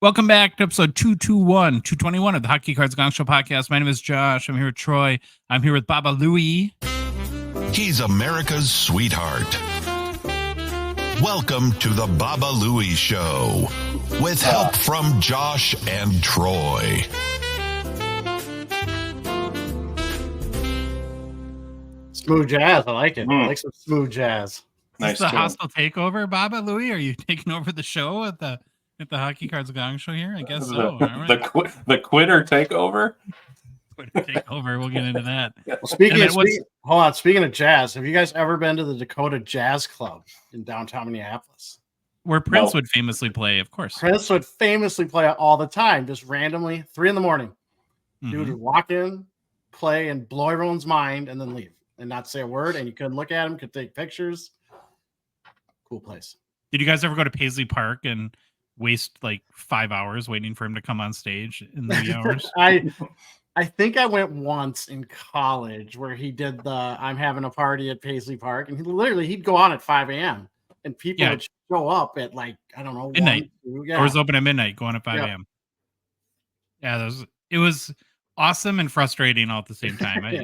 Welcome back to episode 221 of the Hockey Cards Gongshow podcast. My name is Josh. I'm here with Troy. I'm here with Baba Louie. He's America's sweetheart. Welcome to the Baba Louie Show with help from Josh and Troy. Smooth jazz. I like it. I like some smooth jazz. Nice. Is this the hostile takeover, Baba Louie? Are you taking over the show at the Hockey Cards Gong Show here? I guess so. All right. The quitter takeover? Quitter takeover. We'll get into that. Well, speaking of jazz, have you guys ever been to the Dakota Jazz Club in downtown Minneapolis? Where Prince would famously play, of course. Prince would famously play all the time, just randomly, 3 a.m. Mm-hmm. Dude would walk in, play, and blow everyone's mind, and then leave and not say a word, and you couldn't look at him, could take pictures. Cool place. Did you guys ever go to Paisley Park and waste like 5 hours waiting for him to come on stage in the wee hours? I think I went once in college where he did the I'm having a party at Paisley Park, and he'd go on at 5 a.m. and people would show up at like, I don't know, midnight. Doors open at midnight, going at 5 a.m. Yeah, it was awesome and frustrating all at the same time. I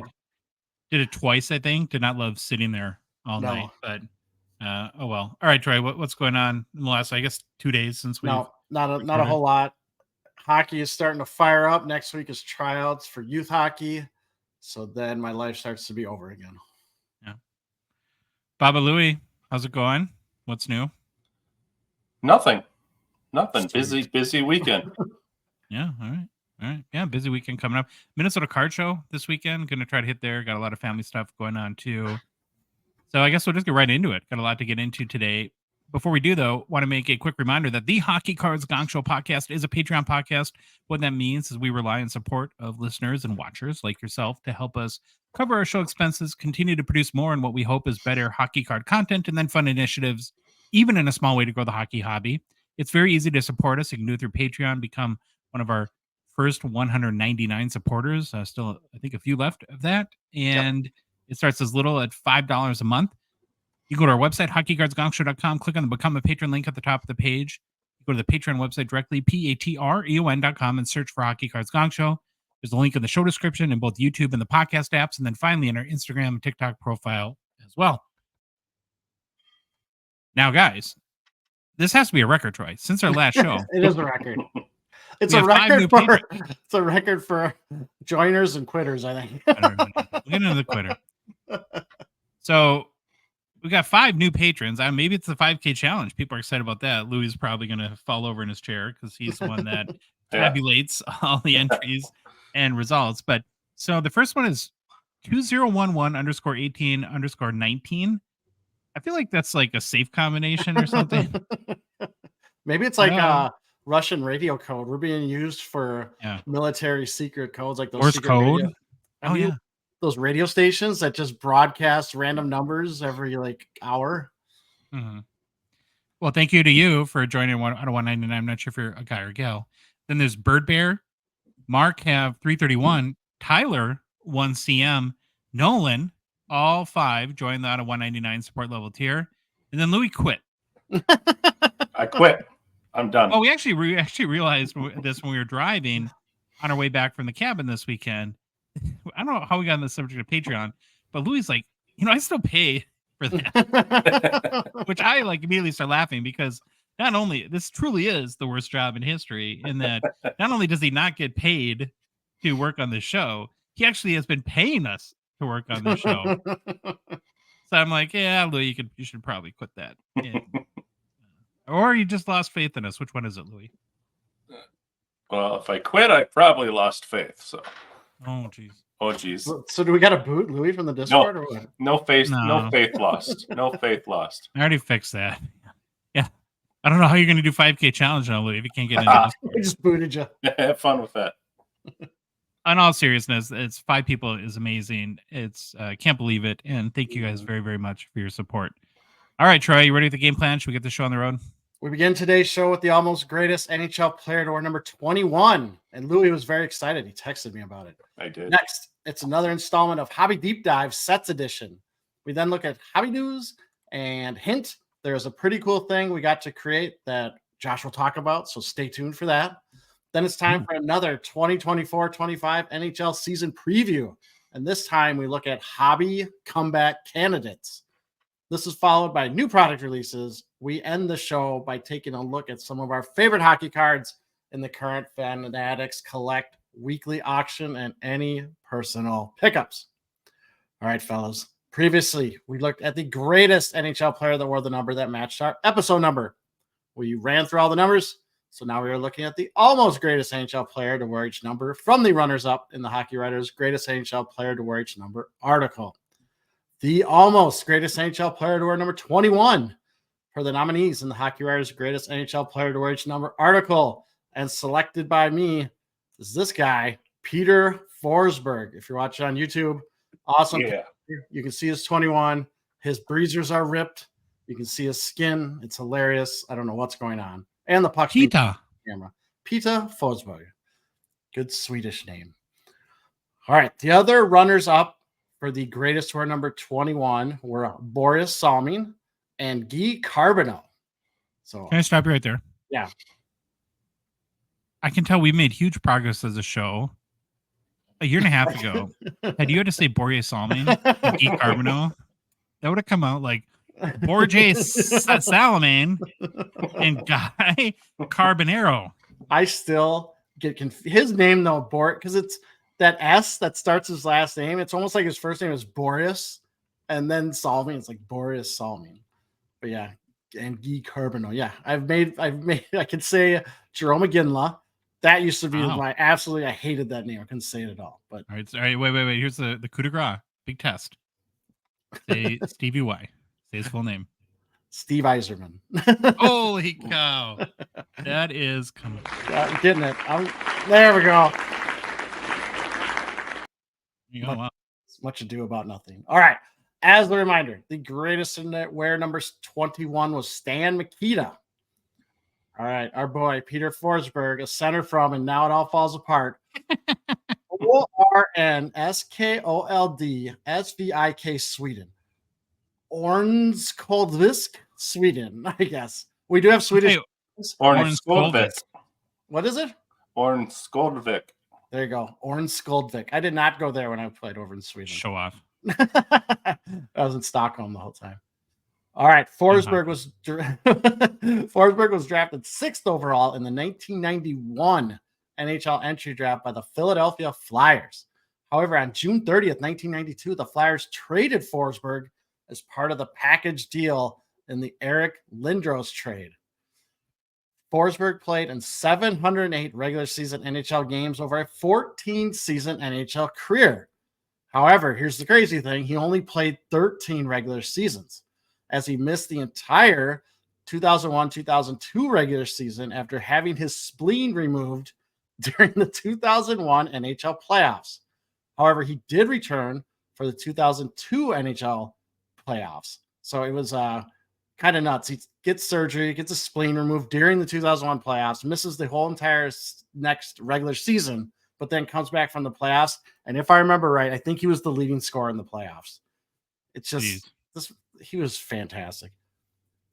did it twice, I think. Did not love sitting there all night, but oh well. All right, Troy, what's going on in the last, I guess, 2 days since we not a whole lot. Hockey is starting to fire up. Next week is tryouts for youth hockey. So then my life starts to be over again. Yeah. Baba Louie, how's it going? What's new? Nothing. Busy weekend. Yeah, all right. Yeah, busy weekend coming up. Minnesota Card Show this weekend. Going to try to hit there. Got a lot of family stuff going on too. So I guess we'll just get right into it. Got a lot to get into today. Before we do, though, want to make a quick reminder that the Hockey Cards Gongshow podcast is a Patreon podcast. What that means is we rely on support of listeners and watchers like yourself to help us cover our show expenses, continue to produce more and what we hope is better hockey card content, and then fun initiatives, even in a small way to grow the hockey hobby. It's very easy to support us. You can do it through Patreon, become one of our first 199 supporters. Still, I think a few left of that. And it starts as little at $5 a month. You go to our website, hockeycardsgongshow.com, click on the Become a Patron link at the top of the page. You go to the Patreon website directly, patreon.com, and search for Hockey Cards Gong Show. There's a link in the show description in both YouTube and the podcast apps, and then finally in our Instagram and TikTok profile as well. Now, guys, this has to be a record, Troy. Since our last show. It is a record. It's a record for joiners and quitters, I think. We'll get into the quitter. So we got 5 new patrons. Maybe it's the 5K challenge. People are excited about that. Louis is probably going to fall over in his chair because he's the one that tabulates all the entries and results. But so the first one is 2011_18_19. I feel like that's like a safe combination or something. Maybe it's like a Russian radio code. We're being used for military secret codes, like those Morse secret code. Radio. Those radio stations that just broadcast random numbers every like hour. Mm-hmm. Well, thank you to you for joining out of 199. I'm not sure if you're a guy or gal. Then there's Bird Bear, Mark have 331, Tyler 1CM, Nolan, all 5 joined the out of 199 support level tier, and then Louis quit. I quit. I'm done. Oh, we actually realized this when we were driving on our way back from the cabin this weekend. I don't know how we got on the subject of Patreon, but Louis like, I still pay for that, which I like immediately start laughing because not only this truly is the worst job in history in that not only does he not get paid to work on the show, he actually has been paying us to work on the show. So I'm like, yeah, Louis, you should probably quit that. Yeah. Or you just lost faith in us. Which one is it, Louis? Well, if I quit, I probably lost faith. So. Oh geez. So do we got to boot Louis from the Discord or what? No faith lost. No faith lost. I already fixed that. Yeah. I don't know how you're going to do 5K challenge now, Louis, if you can't get into Discord. We just booted you. Have fun with that. In all seriousness, it's 5 people is amazing. It's can't believe it. And thank you guys very, very much for your support. All right, Troy, you ready with the game plan? Should we get the show on the road? We begin today's show with the almost greatest NHL player to wear number 21. And Louis was very excited. He texted me about it. I did. Next, it's another installment of Hobby Deep Dive Sets Edition. We then look at hobby news and hint. There's a pretty cool thing we got to create that Josh will talk about, so stay tuned for that. Then it's time for another 2024-25 NHL season preview. And this time we look at hobby comeback candidates. This is followed by new product releases. We end the show by taking a look at some of our favorite hockey cards in the current Fanatics Collect Weekly Auction and any personal pickups. All right, fellas. Previously, we looked at the greatest NHL player that wore the number that matched our episode number. We ran through all the numbers. So now we are looking at the almost greatest NHL player to wear each number from the runners-up in the Hockey Writers' greatest NHL player to wear each number article. The almost greatest NHL player to wear number 21 for the nominees in the Hockey Writers' greatest NHL player to wear each number article. And selected by me is this guy, Peter Forsberg. If you're watching on YouTube, awesome. Yeah. You can see his 21. His breezers are ripped. You can see his skin. It's hilarious. I don't know what's going on. And the puck camera. Peter Forsberg. Good Swedish name. All right. The other runners up for the greatest wear number 21 were Boris Salming and Guy Carbonneau. So can I stop you right there? Yeah. I can tell we made huge progress as a show. A year and a half ago, had you had to say Boris Salming and Guy Carbonneau, that would have come out like Boris Salming and Guy Carbonero. I still get confused. His name though, Boris, because it's that S that starts his last name. It's almost like his first name is Boris, and then Salming. It's like Boris Salming. But yeah, and Guy Carbonneau. Yeah, I've made. I could say Jerome McGinley. That used to be my absolutely. I hated that name. I couldn't say it at all. But all right. Wait. Here's the coup de grace. Big test. Say Stevie Y. Say his full name. Steve Yzerman. Holy cow. That is coming. I'm getting it. There we go. Much ado about nothing. All right. As a reminder, the greatest in that wear numbers 21 was Stan Mikita. All right. Our boy, Peter Forsberg, a center from, and now it all falls apart. ORNSKOLDSVIK Sweden. Ornskoldvisk, Sweden, I guess. We do have Swedish. Ornskoldvik. What is it? Ornskoldvik. There you go. Ornskoldvik. I did not go there when I played over in Sweden. Show off. I was in Stockholm the whole time. All right. Forsberg was drafted 6th overall in the 1991 NHL entry draft by the Philadelphia Flyers. However, on June 30th, 1992, the Flyers traded Forsberg as part of the package deal in the Eric Lindros trade. Forsberg played in 708 regular season NHL games over a 14-season NHL career. However, here's the crazy thing. He only played 13 regular seasons, as he missed the entire 2001-2002 regular season after having his spleen removed during the 2001 NHL playoffs. However, he did return for the 2002 NHL playoffs. So it was kind of nuts. He gets surgery, gets a spleen removed during the 2001 playoffs, misses the whole entire next regular season, but then comes back from the playoffs. And if I remember right, I think he was the leading scorer in the playoffs. It's just, he was fantastic.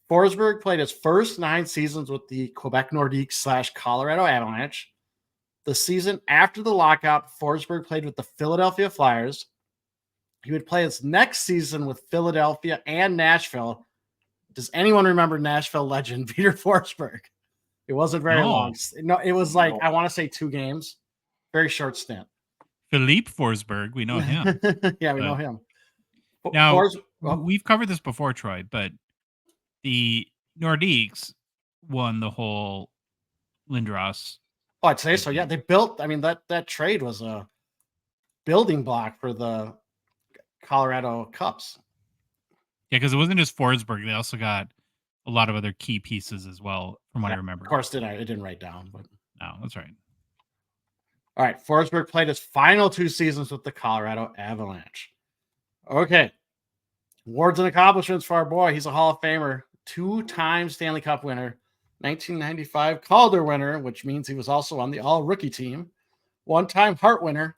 Forsberg played his first 9 seasons with the Quebec Nordiques / Colorado Avalanche. The season after the lockout, Forsberg played with the Philadelphia Flyers. He would play his next season with Philadelphia and Nashville. Does anyone remember Nashville legend Peter Forsberg? It wasn't very long. No, it was like, I want to say 2 games. Very short stint. Philippe Forsberg, we know him. Yeah, we know him. Now, we've covered this before, Troy, but the Nordiques won the whole Lindros. Oh, I'd say so. Yeah, they built. I mean, that trade was a building block for the Colorado Cups. Yeah, because it wasn't just Forsberg; they also got a lot of other key pieces as well, from what I remember. Of course, it didn't write down, but no, that's right. All right, Forsberg played his final 2 seasons with the Colorado Avalanche. Okay, awards and accomplishments for our boy. He's a Hall of Famer, 2-time Stanley Cup winner. 1995 Calder winner, which means he was also on the all-rookie team. 1-time Hart winner.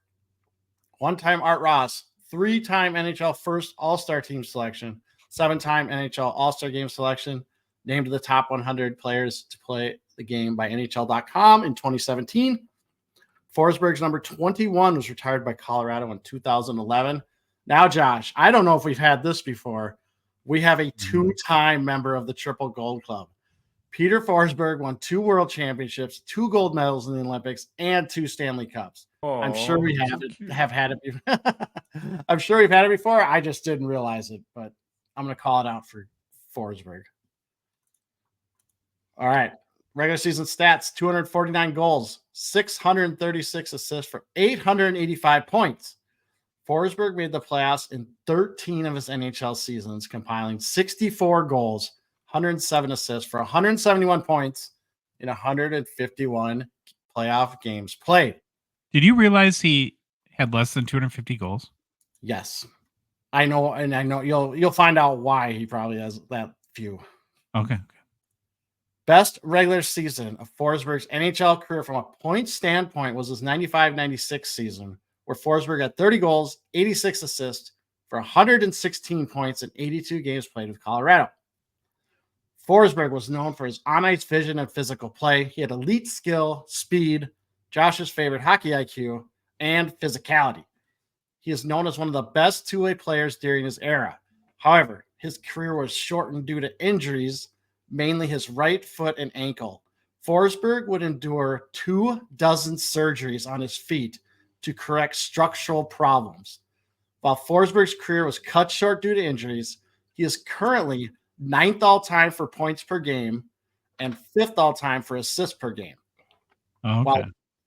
1-time Art Ross. 3-time NHL first all-star team selection. 7-time NHL all-star game selection. named to the top 100 players to play the game by NHL.com in 2017. Forsberg's number 21 was retired by Colorado in 2011. Now, Josh, I don't know if we've had this before. We have a two-time member of the Triple Gold Club. Peter Forsberg won 2 world championships, 2 gold medals in the Olympics, and 2 Stanley Cups. I'm sure we have had it before. I'm sure we've had it before. I just didn't realize it, but I'm going to call it out for Forsberg. All right. Regular season stats, 249 goals, 636 assists for 885 points. Forsberg made the playoffs in 13 of his NHL seasons, compiling 64 goals, 107 assists for 171 points in 151 playoff games played. Did you realize he had less than 250 goals? Yes. I know, and I know you'll find out why he probably has that few. Okay. Best regular season of Forsberg's NHL career from a point standpoint was his 95-96 season, where Forsberg had 30 goals, 86 assists for 116 points in 82 games played with Colorado. Forsberg was known for his on-ice vision and physical play. He had elite skill, speed, Josh's favorite hockey IQ, and physicality. He is known as one of the best two-way players during his era. However, his career was shortened due to injuries, mainly his right foot and ankle. Forsberg would endure 24 surgeries on his feet to correct structural problems. While Forsberg's career was cut short due to injuries, he is currently 9th all-time for points per game and 5th all-time for assists per game. Okay. Well,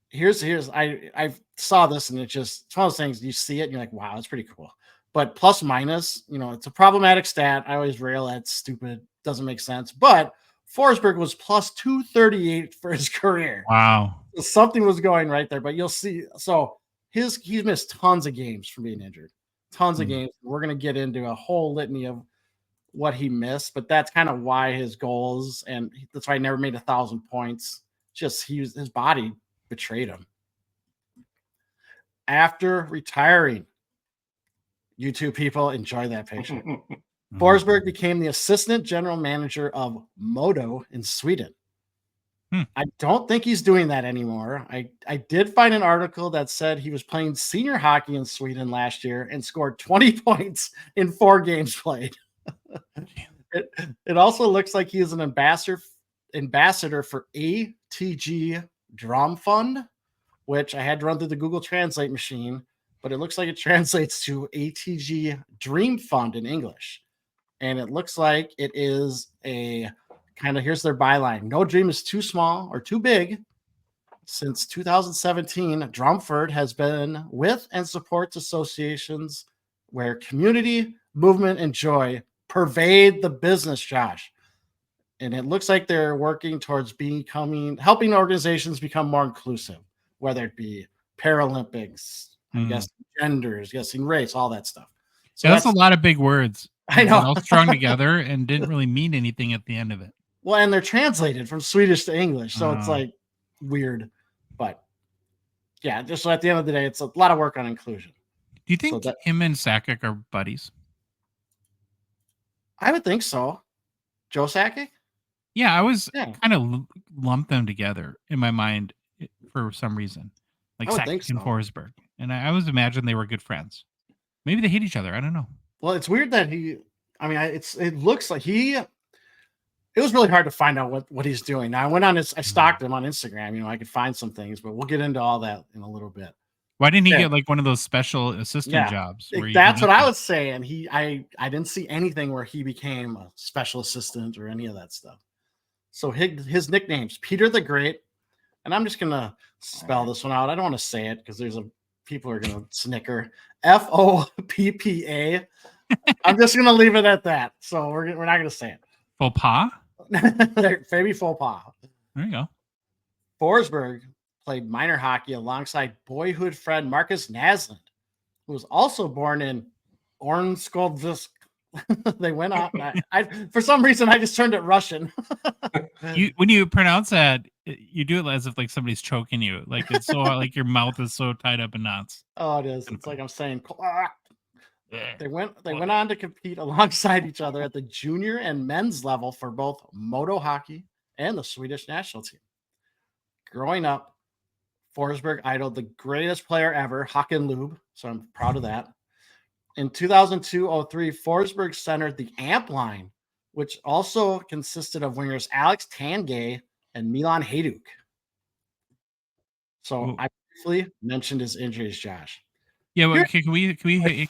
here's I saw this, and it's one of those things you see it and you're like, wow, that's pretty cool. But plus minus, it's a problematic stat. I always rail at stupid, doesn't make sense. But Forsberg was plus 238 for his career. Wow. So something was going right there, but you'll see. So he's missed tons of games from being injured. Tons of games. We're going to get into a whole litany of what he missed, but that's kind of why his goals, and that's why he never made 1,000 points. Just his body betrayed him. After retiring, you two people enjoy that picture. Forsberg became the assistant general manager of Modo in Sweden. I don't think he's doing that anymore. I did find an article that said he was playing senior hockey in Sweden last year and scored 20 points in 4 games played. It also looks like he is an ambassador for ATG Drum Fund, which I had to run through the Google Translate machine, but it looks like it translates to ATG Dream Fund in English. And it looks like it is a kind of, here's their byline: no dream is too small or too big. Since 2017, Drumford has been with and supports associations where community, movement, and joy pervade the business, Josh. And it looks like they're working towards helping organizations become more inclusive, whether it be Paralympics, I guess genders, guessing race, all that stuff. So that's a lot of big words. I know. All strung together and didn't really mean anything at the end of it. Well, and they're translated from Swedish to English, so it's like weird. But yeah, just at the end of the day, it's a lot of work on inclusion. Do you think him and Sakic are buddies? I would think so. Joe Sakic? Yeah, I was kind of lumped them together in my mind for some reason, like Sakic and Forsberg, and I always imagined they were good friends. Maybe they hate each other. I don't know. Well, it's weird that it looks like it was really hard to find out what he's doing. Now I stalked him on Instagram. I could find some things, but we'll get into all that in a little bit. Why didn't he get like one of those special assistant jobs? That's what I was saying. I didn't see anything where he became a special assistant or any of that stuff. So his nickname's Peter the Great, and I'm just gonna spell this one out. I don't want to say it because people are gonna snicker. FOPPA. I'm just gonna leave it at that. So we're not gonna say it. Faux pas? Maybe faux pas. There you go. Forsberg played minor hockey alongside boyhood friend Marcus Naslund, who was also born in Ornskoldvisk. They went out. For some reason, I just turned it Russian. When you pronounce that, you do it as if like somebody's choking you. Like it's so like your mouth is so tied up in knots. Oh, it is. It's like I'm saying They went on to compete alongside each other at the junior and men's level for both Moto hockey and the Swedish national team. Growing up, Forsberg idoled the greatest player ever, Håkan Lube, so I'm proud of that. In 2002-03, Forsberg centered the AMP line, which also consisted of wingers Alex Tangay and Milan Hajduk. So I briefly mentioned his injuries, Josh. Yeah, well, okay, can we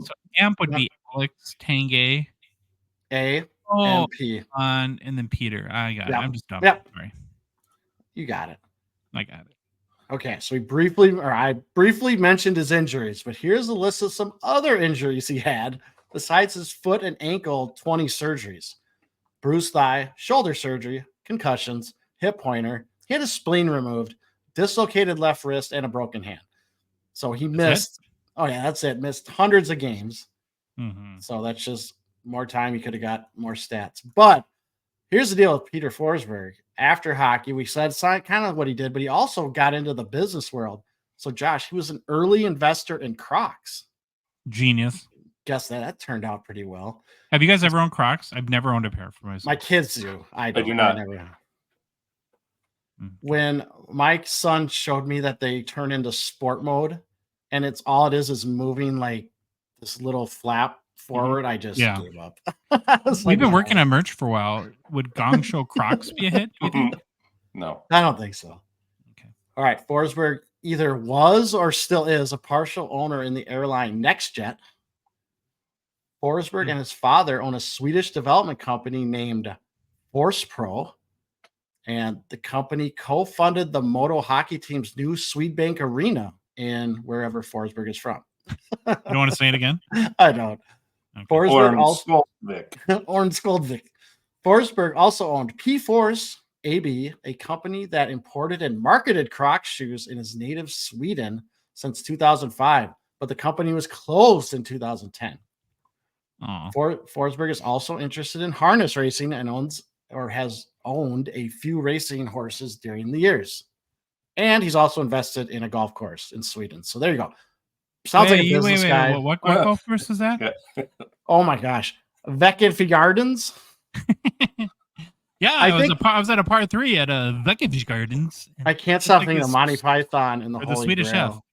so AMP would be Alex Tangay, A and P, and then Peter. I got it. I'm just dumb. Yep. Sorry. You got it. I got it. Okay, so I briefly mentioned his injuries, but here's a list of some other injuries he had besides his foot and ankle 20 surgeries: bruised thigh, shoulder surgery, concussions, hip pointer. He had his spleen removed, dislocated left wrist, and a broken hand. So he missed. Oh yeah, that's it. Missed hundreds of games. Mm-hmm. So that's just more time. He could have got more stats. But here's the deal with Peter Forsberg. After hockey, we said kind of what he did, but he also got into the business world. So Josh, he was an early investor in Crocs. Genius. Guess that turned out pretty well. Have you guys ever owned Crocs? I've never owned a pair for myself. My kids do. I do not. When my son showed me that they turn into sport mode, and it's all it is moving like this little flap forward, I just gave up. We've been working on merch for a while. Would Gongshow Crocs be a hit? Do you think? No, I don't think so. Okay. All right. Forsberg either was or still is a partial owner in the airline NextJet. Forsberg and his father own a Swedish development company named ForcePro, and the company co-funded the Moto hockey team's new Swedbank Arena in wherever Forsberg is from. You don't want to say it again? I don't. Okay. Forsberg Orange Skoldvik. Forsberg also owned P-Force AB, a company that imported and marketed Crocs shoes in his native Sweden since 2005, but the company was closed in 2010. Forsberg is also interested in harness racing and has owned a few racing horses during the years. And he's also invested in a golf course in Sweden. So there you go. Sounds like a business guy. What golf course is that? Oh my gosh. Veckenfi Gardens. Yeah, I was at a par 3 at Veckenfi Gardens. I can't stop thinking of Monty Python and the Holy Swedish Grail.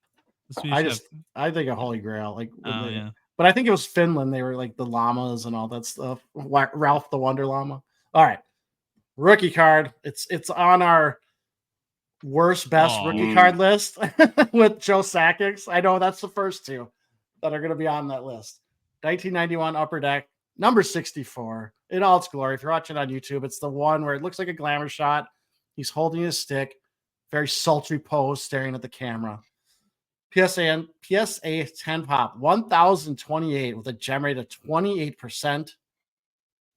chef. I think of Holy Grail. Yeah. But I think it was Finland. They were like the llamas and all that stuff. Ralph the Wonder Llama. All right. Rookie card. It's on our worst best rookie card list with Joe Sakic. I know that's the first two that are going to be on that list. 1991 Upper Deck, number 64 in all its glory. If you're watching on YouTube, it's the one where it looks like a glamour shot. He's holding his stick, very sultry pose, staring at the camera. PSA 10 pop, 1,028 with a gem rate of 28%.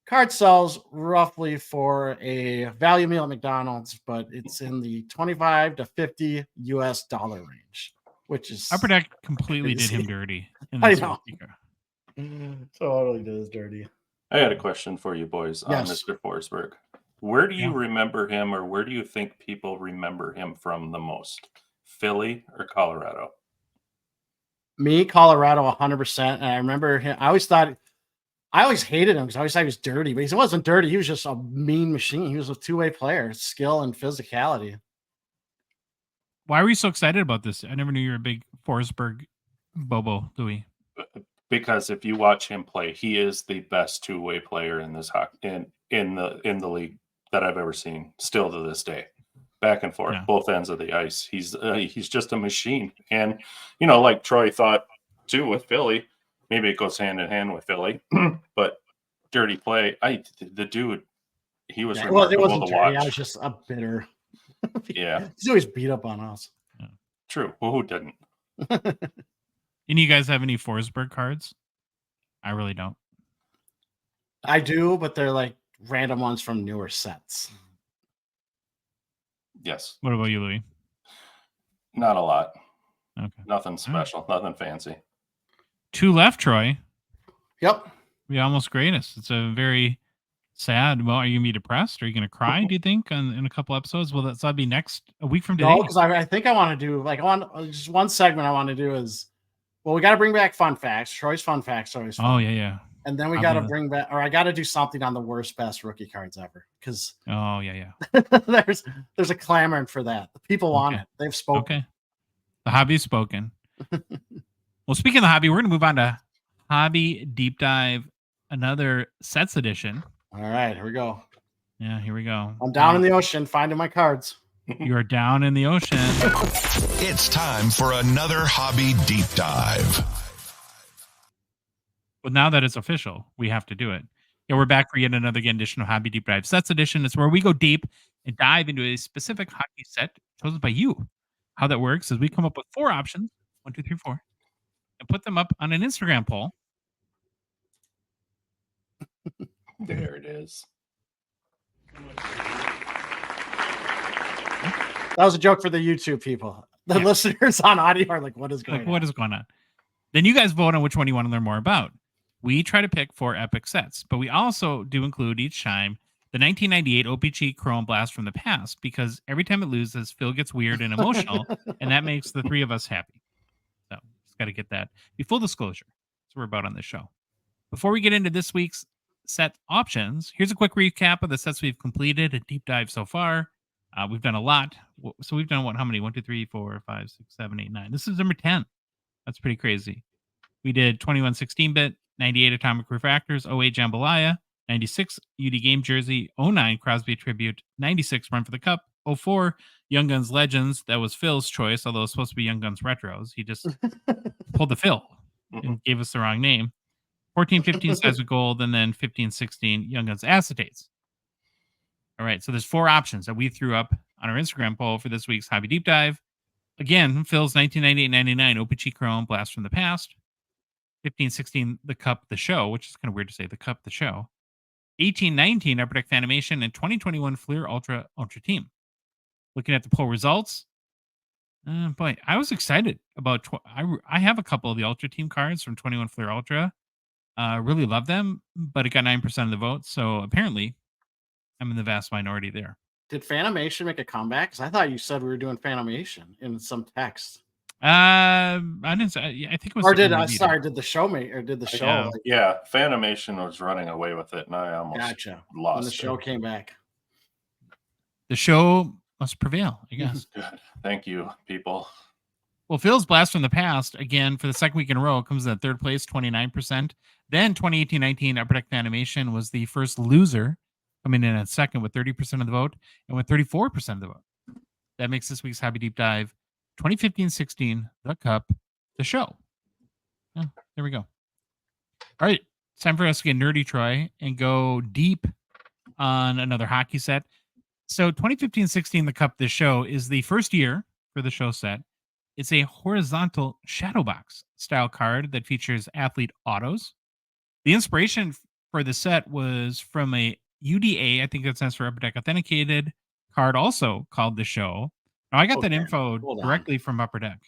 Card sells roughly for a value meal at McDonald's, but it's in the $25 to $50 US range, which is Upper Deck completely did him dirty. I know. Totally did us dirty. I had a question for you boys on Mr. Forsberg. Where do you remember him, or where do you think people remember him from the most? Philly or Colorado? Me, Colorado, 100%. And I remember him. I always hated him because I always thought he was dirty, but he wasn't dirty. He was just a mean machine. He was a two-way player, skill and physicality. Why were you so excited about this? I never knew you were a big Forsberg Bobo, Louis. Because if you watch him play, he is the best two-way player in this in the league that I've ever seen. Still to this day, back and forth, both ends of the ice. He's just a machine, and like Troy thought too with Philly. Maybe it goes hand in hand with Philly, but dirty play. The dude, he was remarkable it wasn't to dirty. watch. I was just a bitter. Yeah, he's always beat up on us. Yeah. True. Well, who didn't? And you guys have any Forsberg cards? I really don't. I do, but they're like random ones from newer sets. Yes. What about you, Louis? Not a lot. Okay. Nothing special. Nothing fancy. 2 left, Troy. Yep. We almost greatest. It's a very sad. Well, are you going to be depressed? Are you going to cry, do you think, in a couple episodes? Well, that'll be a week from today. No, because I think I want to do just one segment I want to do is Well, we got to bring back fun facts. Troy's fun facts always fun. Oh yeah. And then we got to bring back, or I got to do something on the worst best rookie cards ever, because yeah. there's a clamoring for that. The people want it. They've spoken. Okay, the hobby's spoken. Well, speaking of the hobby, we're going to move on to Hobby Deep Dive, another sets edition. All right, here we go. Yeah, here we go. I'm down in the ocean finding my cards. You are down in the ocean. It's time for another Hobby Deep Dive. Well, now that it's official, we have to do it. Yeah, we're back for yet another edition of Hobby Deep Dive Sets Edition. It's where we go deep and dive into a specific hockey set chosen by you. How that works is we come up with 4 options, 1, 2, 3, 4, and put them up on an Instagram poll. There it is. That was a joke for the YouTube people. The listeners on audio are like, what is going on? What is going on? Then you guys vote on which one you want to learn more about. We try to pick 4 epic sets, but we also do include each time the 1998 OPG Chrome Blast from the past, because every time it loses, Phil gets weird and emotional, and that makes the 3 of us happy. So just got to get that. Be full disclosure. That's what we're about on this show. Before we get into this week's set options, here's a quick recap of the sets we've completed, a deep dive so far. We've done a lot. So we've done how many? 1, 2, 3, 4, 5, 6, 7, 8, 9. This is number 10. That's pretty crazy. We did 21 16-bit, 98 Atomic Refractors, 08 Jambalaya, 96 UD Game Jersey, 09 Crosby Tribute, 96 Run for the Cup, 04 Young Guns Legends. That was Phil's choice, although it's supposed to be Young Guns Retros. He just pulled the Phil and gave us the wrong name. 14 15 Seismic Gold, and then 15 16 Young Guns Acetates. All right, so there's 4 options that we threw up on our Instagram poll for this week's Hobby Deep Dive. Again, Phil's 1998-99 OPG Chrome Blast from the Past. 15-16 The Cup, The Show, which is kind of weird to say, The Cup, The Show. 18-19 Upper Deck Fanimation, and 2021 Fleer Ultra Team. Looking at the poll results, boy, I was excited about... I have a couple of the Ultra Team cards from 21 Fleer Ultra. Really love them, but it got 9% of the vote, so apparently I'm in the vast minority there. Did Fanimation make a comeback? Because I thought you said we were doing Fanimation in some text. I didn't say. I think it was. Or did did the show make? Or did the show? Yeah, Fanimation was running away with it, and I almost lost. When the show came back, the show must prevail, I guess. Good. Thank you, people. Well, Phil's Blast from the Past, again, for the second week in a row, comes in at 3rd place, 29%. Then 2018-19 Upper Deck Fanimation was the first loser, coming in at 2nd with 30% of the vote and with 34% of the vote. That makes this week's Hobby Deep Dive 2015-16, The Cup, The Show. Yeah, there we go. All right, it's time for us to get nerdy, Troy, and go deep on another hockey set. So 2015-16, The Cup, The Show is the first year for the show set. It's a horizontal shadow box style card that features athlete autos. The inspiration for the set was from a UDA, I think that stands for Upper Deck Authenticated card, also called The Show. Now, I got that info directly from Upper Deck.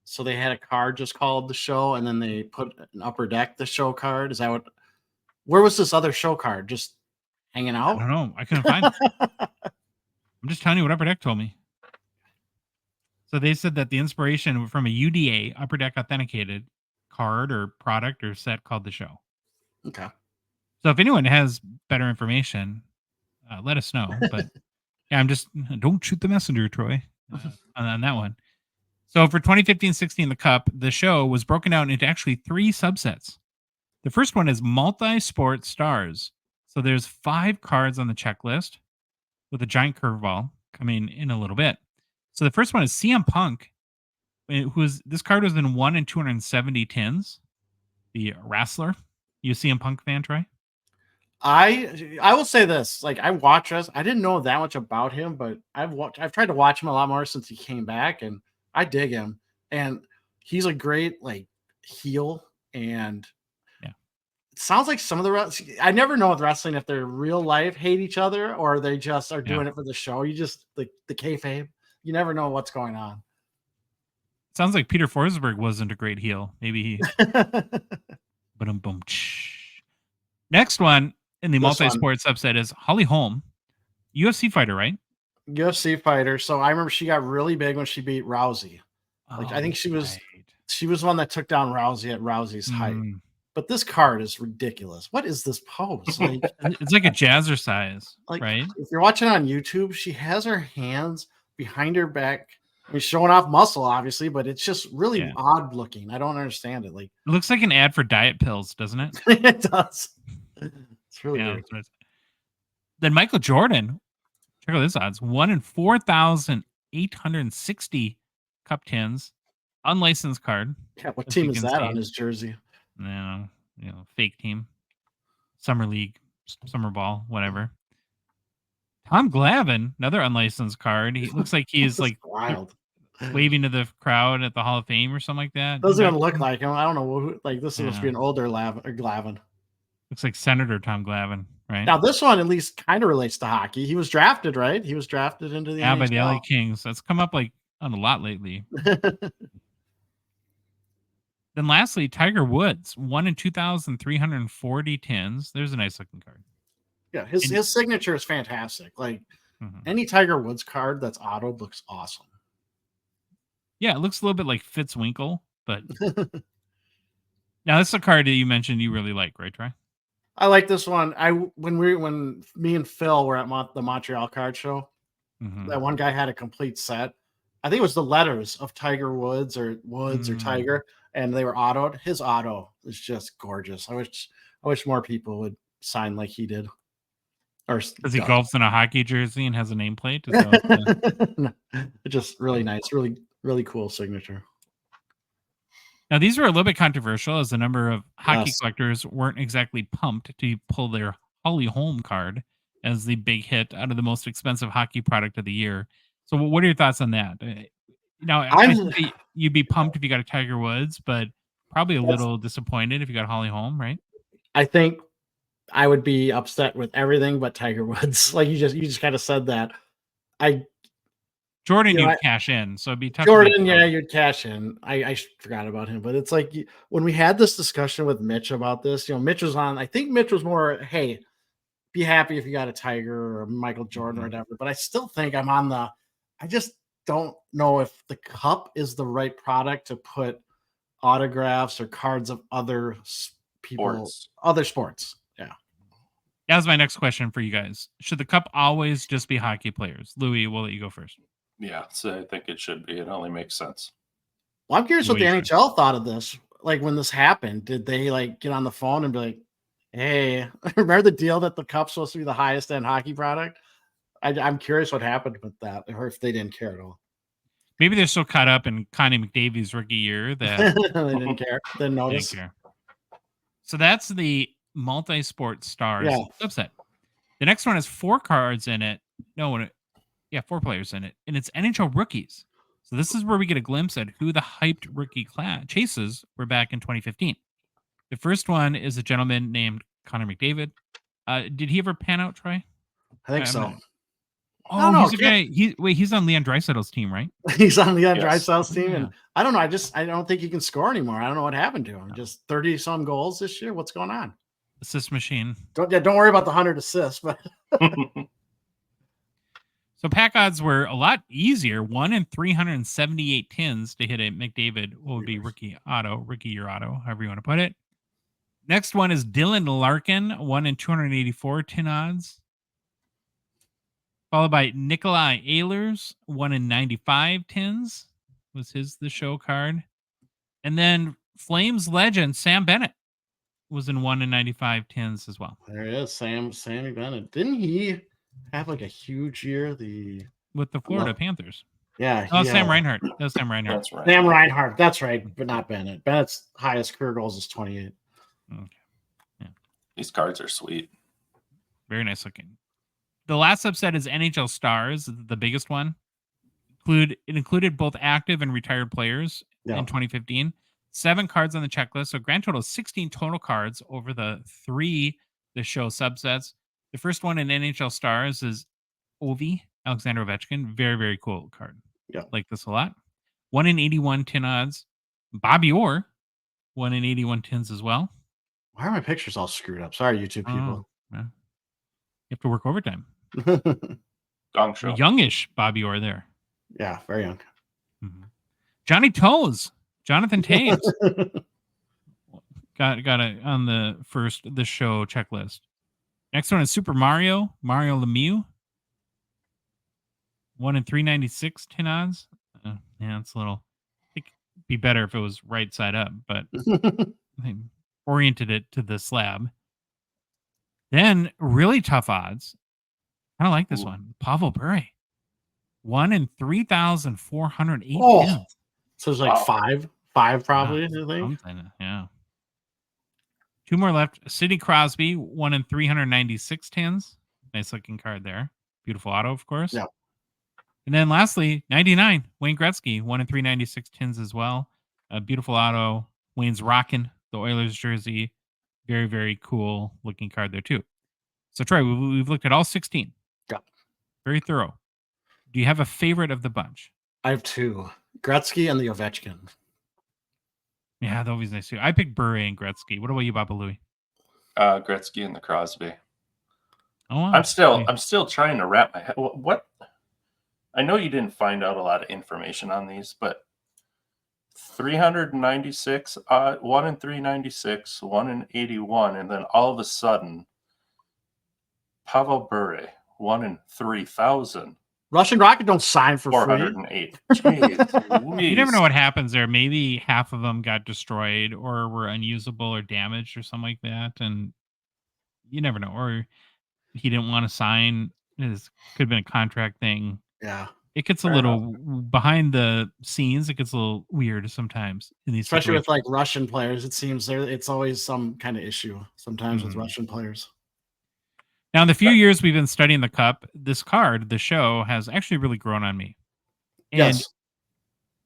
So they had a card just called The Show, and then they put an Upper Deck The Show card. Is that what? Where was this other show card? Just hanging out? I don't know. I couldn't find it. I'm just telling you what Upper Deck told me. So they said that the inspiration from a UDA, Upper Deck Authenticated card or product or set called The Show. Okay. So if anyone has better information, let us know. But yeah, don't shoot the messenger, Troy, on that one. So for 2015-16, The Cup, The Show was broken down into actually 3 subsets. The first one is multi-sport stars. So there's 5 cards on the checklist with a giant curveball coming in a little bit. So the first one is CM Punk, this card was in 1 in 270 tins. The wrestler. You a CM Punk fan, Troy? I will say this, like, I watch us. I didn't know that much about him, but I've tried to watch him a lot more since he came back, and I dig him. And he's a great like heel, and it sounds like some of the I never know with wrestling if they're real life hate each other or they just are doing it for the show. You just the kayfabe. You never know what's going on. Sounds like Peter Forsberg wasn't a great heel. Maybe he. Next one in the multi-sport subset is Holly Holm, UFC fighter, right? UFC fighter. So I remember she got really big when she beat Rousey. I think she was She was one that took down Rousey at Rousey's height. But this card is ridiculous. What is this pose? Like, it's like a jazzercise, like, right? If you're watching on YouTube, she has her hands behind her back. I mean, showing off muscle, obviously, but it's just really odd looking. I don't understand it. Like, it looks like an ad for diet pills, doesn't it? It does. It's really weird. Then Michael Jordan, check out this odds: 1 in 4,860 cup tins, unlicensed card. Yeah, what team is that on his jersey? No, fake team, summer league, summer ball, whatever. Tom Glavine, another unlicensed card. He looks like he's like wild, waving to the crowd at the Hall of Fame or something like that. Doesn't even look like him. I don't know. Like this must be an older Glavine. Looks like Senator Tom Glavine, right? Now this one at least kind of relates to hockey. He was drafted, right? He was drafted into the NHL. by the LA Kings. That's come up like on a lot lately. Then lastly, Tiger Woods, 1 in 2,340 tins. There's a nice looking card. Yeah, his signature is fantastic. Like any Tiger Woods card that's auto looks awesome. Yeah, it looks a little bit like Fitzwinkle, but now this is a card that you mentioned you really like, right, Troy? I like this one. When me and Phil were at the Montreal Card Show, that one guy had a complete set. I think it was the letters of Tiger Woods or Tiger, and they were autoed. His auto is just gorgeous. I wish more people would sign like he did. Or because he golfs in a hockey jersey and has a nameplate. It's just really nice, really, really cool signature. Now, these were a little bit controversial as the number of hockey collectors weren't exactly pumped to pull their Holly Holm card as the big hit out of the most expensive hockey product of the year. So what are your thoughts on that? I think you'd be pumped if you got a Tiger Woods, but probably a little disappointed if you got Holly Holm, right? I think I would be upset with everything but Tiger Woods. Like you just kind of said that. Jordan, you'd cash in, so it'd be tough. Jordan, you'd cash in. I forgot about him, but it's like when we had this discussion with Mitch about this, Mitch was on. I think Mitch was more, hey, be happy if you got a Tiger or Michael Jordan or whatever. But I still think I'm on the. I just don't know if the cup is the right product to put autographs or cards of other people, other sports. Yeah. That was my next question for you guys. Should the cup always just be hockey players? Louis, we'll let you go first. Yeah, so I think it should be. It only makes sense. Well, I'm curious what the NHL thought of this. Like when this happened, did they like get on the phone and be like, "Hey, remember the deal that the cup's supposed to be the highest end hockey product?" I'm curious what happened with that, or if they didn't care at all. Maybe they're so caught up in Connie McDavid's rookie year that they didn't care. Didn't notice. Didn't care. So that's the multi-sport stars subset. The next one has 4 cards in it. Yeah, 4 players in it, and it's NHL rookies. So this is where we get a glimpse at who the hyped rookie chases were back in 2015. The first one is a gentleman named Connor McDavid. Did he ever pan out, Troy? I think so. Oh, he's a guy. He's on Leon Draisaitl's team, right? He's on Leon Draisaitl's team, and I don't know. I don't think he can score anymore. I don't know what happened to him. Just 30-some goals this year. What's going on? Assist machine. Don't worry about the 100 assists, but. So pack odds were a lot easier. 1 in 378 tins to hit a McDavid would be rookie year auto, however you want to put it. Next one is Dylan Larkin, 1 in 284 tin odds. Followed by Nikolai Ehlers, 1 in 95 tins was the show card. And then Flames legend Sam Bennett was in 1 in 95 tins as well. There it is, Sammy Bennett. Didn't he have like a huge year with the Florida Panthers? Yeah. Sam Reinhart. That's Sam Reinhart. That's right. Sam Reinhart. That's right, but not Bennett. Bennett's highest career goals is 28. Okay. Yeah. These cards are sweet. Very nice looking. The last subset is NHL Stars, the biggest one. It included both active and retired players in 2015. 7 cards on the checklist, so grand total is 16 total cards over the 3 the show subsets. The first one in NHL Stars is Ovi, Alexander Ovechkin. Very, very cool card. Yeah. Like this a lot. 1 in 81 tin odds. Bobby Orr, 1 in 81 tins as well. Why are my pictures all screwed up? Sorry, YouTube people. You have to work overtime. Gongshow. Youngish Bobby Orr there. Yeah, very young. Mm-hmm. Johnny Toes, Jonathan Taves got it on the show checklist. Next one is Super Mario Lemieux. 1 in 396 tin odds. Yeah, it's a little. I think it'd be better if it was right side up, but they oriented it to the slab. Then really tough odds. I don't like this one. Pavel Bure. 1 in 3,408 pins. So it's like five probably, I think. Something, yeah. 2 more left. Sidney Crosby, 1 in 396 tins. Nice looking card there. Beautiful auto, of course. Yeah. And then lastly, 99, Wayne Gretzky, 1 in 396 tins as well. A beautiful auto. Wayne's rocking the Oilers jersey. Very, very cool looking card there too. So Troy, we've looked at all 16. Yeah. Very thorough. Do you have a favorite of the bunch? I have 2. Gretzky and the Ovechkin. Yeah, they're always nice too. I picked Bure and Gretzky. What about you, Papa Louie? Gretzky and the Crosby. Oh, wow. I'm still trying to wrap my head. What? I know you didn't find out a lot of information on these, but 396, 1 in 396, 1 in 81, and then all of a sudden, Pavel Bure, 1 in 3,000. Russian Rocket don't sign for 408. Jeez, you never know what happens there. Maybe half of them got destroyed or were unusable or damaged or something like that, and you never know. Or he didn't want to sign. This could have been a contract thing. Yeah. It gets a little behind the scenes. It gets a little weird sometimes in these especially situations. with like Russian players. It seems it's always some kind of issue sometimes with Russian players. Now, in the few years we've been studying the Cup, this card, the show, has actually really grown on me. And Yes.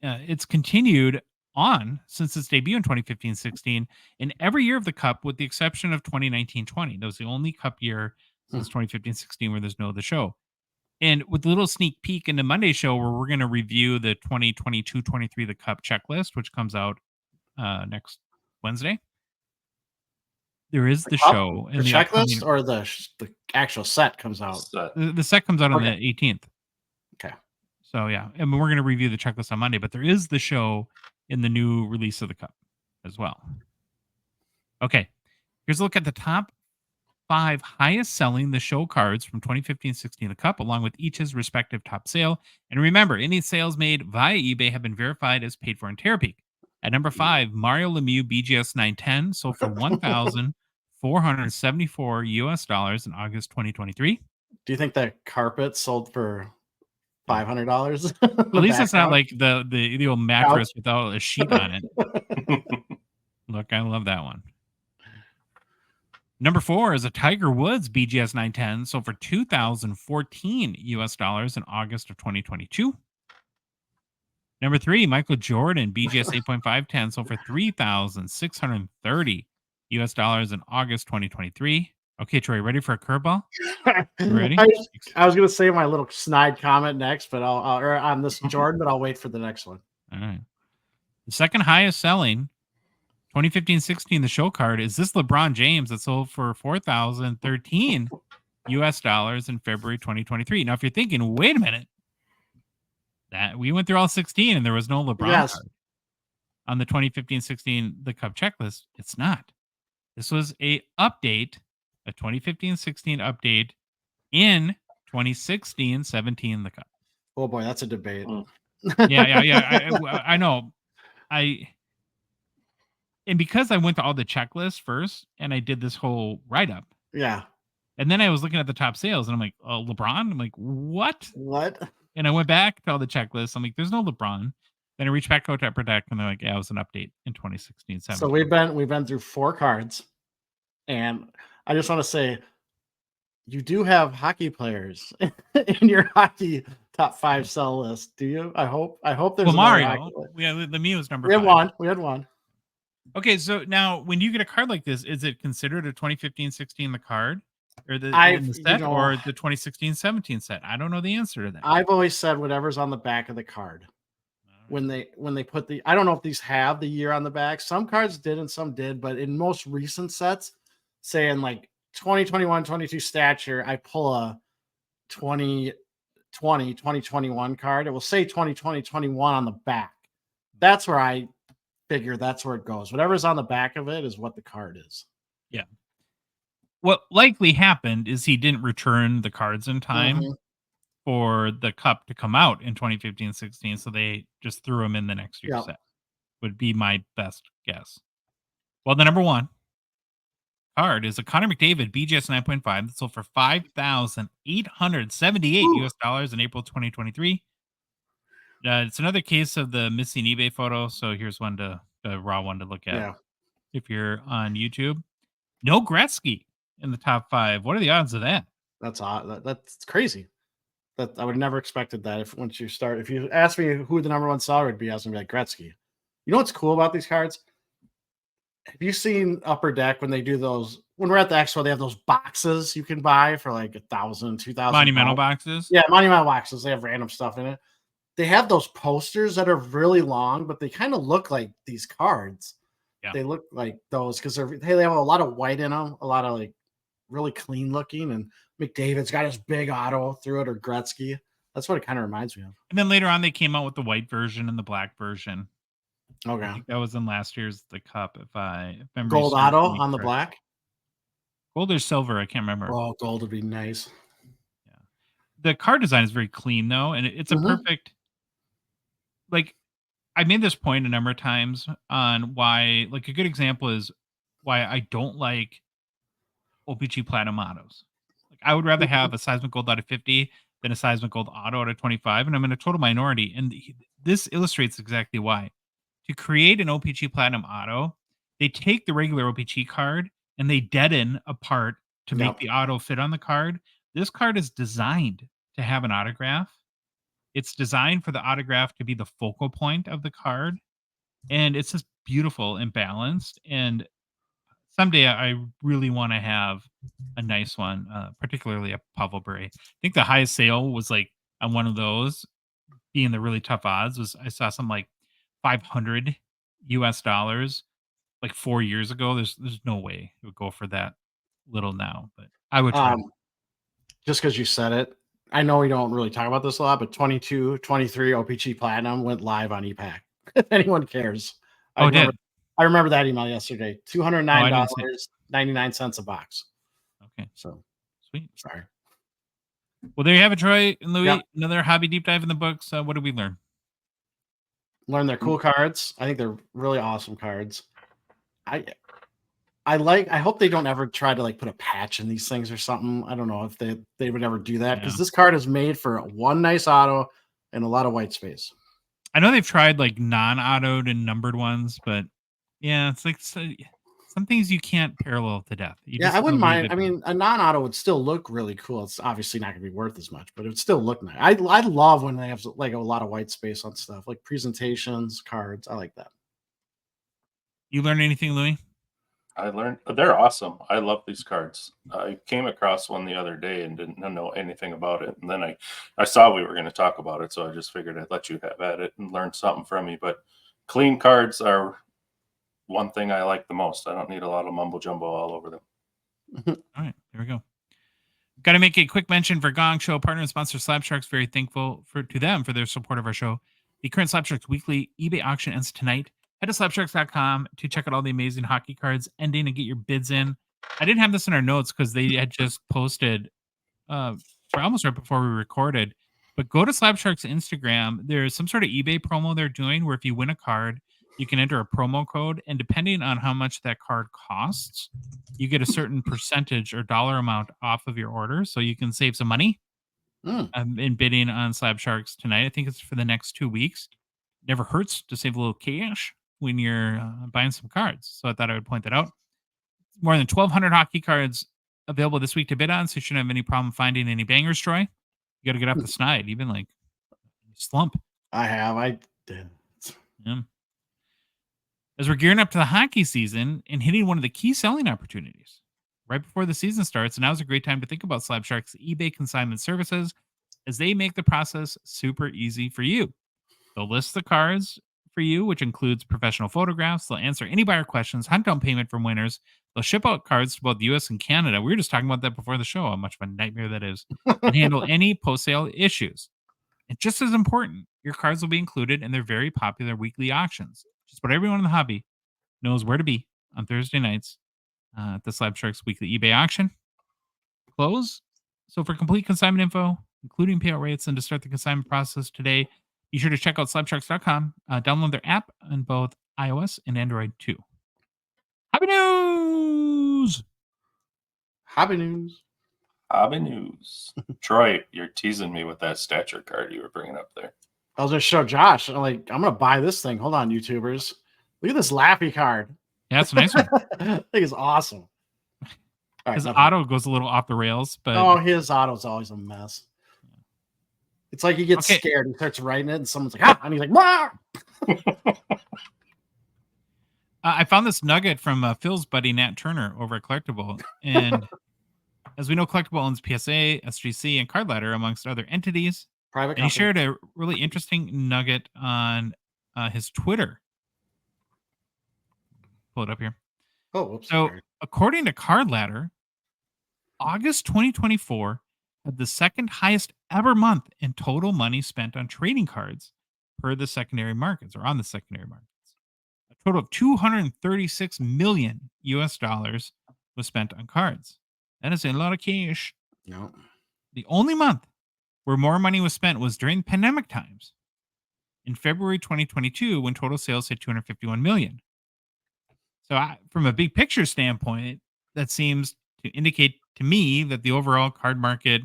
It's continued on since its debut in 2015-16 in every year of the Cup, with the exception of 2019-20. That was the only Cup year since 2015-16 where there's no the show. And with a little sneak peek into Monday's show, where we're going to review the 2022-23 the Cup checklist, which comes out next Wednesday. There is the show. The checklist or the actual set comes out? The set comes out on the 18th. Okay. So, yeah. And we're going to review the checklist on Monday, but there is the show in the new release of the Cup as well. Okay. Here's a look at the top 5 highest selling the show cards from 2015-16 the Cup, along with each's respective top sale. And remember, any sales made via eBay have been verified as paid for in Terapeak. At number 5, Mario Lemieux BGS 910 sold for $1,474 US in August 2023. Do you think that carpet sold for $500? At least it's not like the old mattress without a sheet on it. Look, I love that one. Number 4 is a Tiger Woods BGS 910 sold for $2,014 US in August of 2022. Number 3, Michael Jordan BGS 8.510 sold for $3,630 US in August 2023. Okay, Troy, ready for a curveball? You ready? I was going to say my little snide comment next, but I'll on this Jordan, but I'll wait for the next one. All right. The second highest selling 2015-16 the show card is this LeBron James that sold for $4,013 US in February 2023. Now, if you're thinking, wait a minute, that we went through all 16 and there was no LeBron card on the 2015-16 the Cup checklist, it's not. This was a 2015-16 update in 2016-17 the Cup. Oh boy, that's a debate. Yeah. I know. And because I went to all the checklists first and I did this whole write-up. Yeah. And then I was looking at the top sales and I'm like, oh, LeBron? I'm like, what? What? And I went back to all the checklists. I'm like, there's no LeBron. Then I reached back out to Upper Deck and they're like, yeah, it was an update in 2016-17. So we've been through 4 cards. And I just want to say, you do have hockey players in your hockey top 5 sell list, do you? I hope there's Mario. Lemieux was number 5. We had one. Okay, so now when you get a card like this, is it considered a 2015-16 the card? Or the set or the 2016-17 set? I don't know the answer to that. I've always said whatever's on the back of the card. When they put I don't know if these have the year on the back. Some cards did and some did, but in most recent sets, say in like 2021, 22 stature, I pull a 2020, 2021 card. It will say 2020, 21 on the back. That's where I figure that's where it goes. Whatever's on the back of it is what the card is. Yeah. What likely happened is he didn't return the cards in time for the cup to come out in 2015-16, so they just threw them in the next year's set. Would be my best guess. Well, the number one card is a Connor McDavid BGS 9.5 that sold for $5,878 in April 2023. It's another case of the missing eBay photo. So here's one the raw one to look at if you're on YouTube. No Gretzky in the top 5. What are the odds of that? That's odd. That's crazy. That I would have never expected that. If you ask me who the number one seller would be, I was gonna be like Gretzky. You know what's cool about these cards? Have you seen Upper Deck when they do those? When we're at the expo, they have those boxes you can buy for like $1,000, $2,000. Monumental boxes? Yeah, monumental boxes. They have random stuff in it. They have those posters that are really long, but they kind of look like these cards. Yeah. They look like those because they have a lot of white in them, a lot of like really clean looking. And McDavid's got his big auto through it, or Gretzky. That's what it kind of reminds me of. And then later on, they came out with the white version and the black version. Okay, I think that was in last year's the cup. If memory gold auto on the black, gold or silver, I can't remember. Oh, gold would be nice. Yeah, the card design is very clean though, and it's a perfect. Like, I made this point a number of times on why. Like, a good example is why I don't like OPG Platinum autos. Like, I would rather have a Seismic Gold out of 50 than a Seismic Gold auto out of 25, and I'm in a total minority. And this illustrates exactly why. To create an OPG Platinum auto, they take the regular OPG card and they deaden a part to make the auto fit on the card. This card is designed to have an autograph. It's designed for the autograph to be the focal point of the card. And it's just beautiful and balanced. And someday I really want to have a nice one, particularly a Pavel Bure. I think the highest sale was like on one of those, being the really tough odds, was I saw something like $500 like 4 years ago. There's no way it would go for that little now, but I would try. Just because you said it, I know we don't really talk about this a lot, but 22, 23 OPG Platinum went live on ePack. If anyone cares. I remember that email yesterday. $209.99 a box. Okay. So sweet. Sorry. Well, there you have it, Troy and Louis. Another hobby deep dive in the books. What did we learn? Learn they're cool cards. I think they're really awesome cards. I hope they don't ever try to like put a patch in these things or something. I don't know if they would ever do that, because this card is made for one nice auto and a lot of white space. I know they've tried like non-autoed and numbered ones, but yeah, it's like some things you can't parallel to death. I wouldn't mind. I mean, a non-auto would still look really cool. It's obviously not going to be worth as much, but it would still look nice. I love when they have like a lot of white space on stuff, like presentations, cards. I like that. You learn anything, Louis? I learned they're awesome. I love these cards. I came across one the other day and didn't know anything about it. And then I saw we were going to talk about it. So I just figured I'd let you have at it and learn something from me. But clean cards are one thing I like the most. I don't need a lot of mumbo jumbo all over them. All right, there we go. Got to make a quick mention for Gong Show partner and sponsor Slab Sharks. Very thankful to them for their support of our show. The current Slab Sharks weekly eBay auction ends tonight. Head to slabsharks.com to check out all the amazing hockey cards ending and get your bids in. I didn't have this in our notes because they had just posted almost right before we recorded. But go to Slab Sharks Instagram. There's some sort of eBay promo they're doing where if you win a card, you can enter a promo code, and depending on how much that card costs, you get a certain percentage or dollar amount off of your order. So you can save some money in bidding on Slab Sharks tonight. I think it's for the next 2 weeks. Never hurts to save a little cash when you're buying some cards. So I thought I would point that out. More than 1,200 hockey cards available this week to bid on, so you shouldn't have any problem finding any bangers, Troy. You got to get off the snide, even like slump. I did. Yeah. As we're gearing up to the hockey season and hitting one of the key selling opportunities right before the season starts, now's a great time to think about Slab Sharks eBay consignment services, as they make the process super easy for you. They'll list the cards for you, which includes professional photographs. They'll answer any buyer questions, hunt down payment from winners. They'll ship out cards to both the U.S. and Canada. We were just talking about that before the show, how much of a nightmare that is. And handle any post-sale issues. And just as important, your cards will be included in their very popular weekly auctions. just about everyone in the hobby knows where to be on Thursday nights at the Slab Sharks weekly eBay auction. Close. So for complete consignment info, including payout rates, and to start the consignment process today, be sure to check out slabsharks.com. Download their app on both iOS and Android too. Happy news! Hobby news. Hobby news. Troy, you're teasing me with that stature card you were bringing up there. I was going to show Josh. I'm like, I'm going to buy this thing. Hold on, YouTubers. Look at this Laffy card. Yeah, it's a nice one. I think it's awesome. His auto goes a little off the rails, but his auto's always a mess. It's like he gets scared. He starts writing it, and someone's like, and he's like, "Wah!" I found this nugget from Phil's buddy Nat Turner over at Collectible, and as we know, Collectible owns PSA, SGC, and Card Ladder, amongst other entities. Private. And he shared a really interesting nugget on his Twitter. Pull it up here. Oh, whoops. So, according to Card Ladder, August 2024 had the second highest ever month in total money spent on trading cards per the secondary markets, or on the secondary markets. A total of $236 million US was spent on cards. That is a lot of cash. No. The only month where more money was spent was during pandemic times, in February 2022, when total sales hit 251 million. So from a big picture standpoint, that seems to indicate to me that the overall card market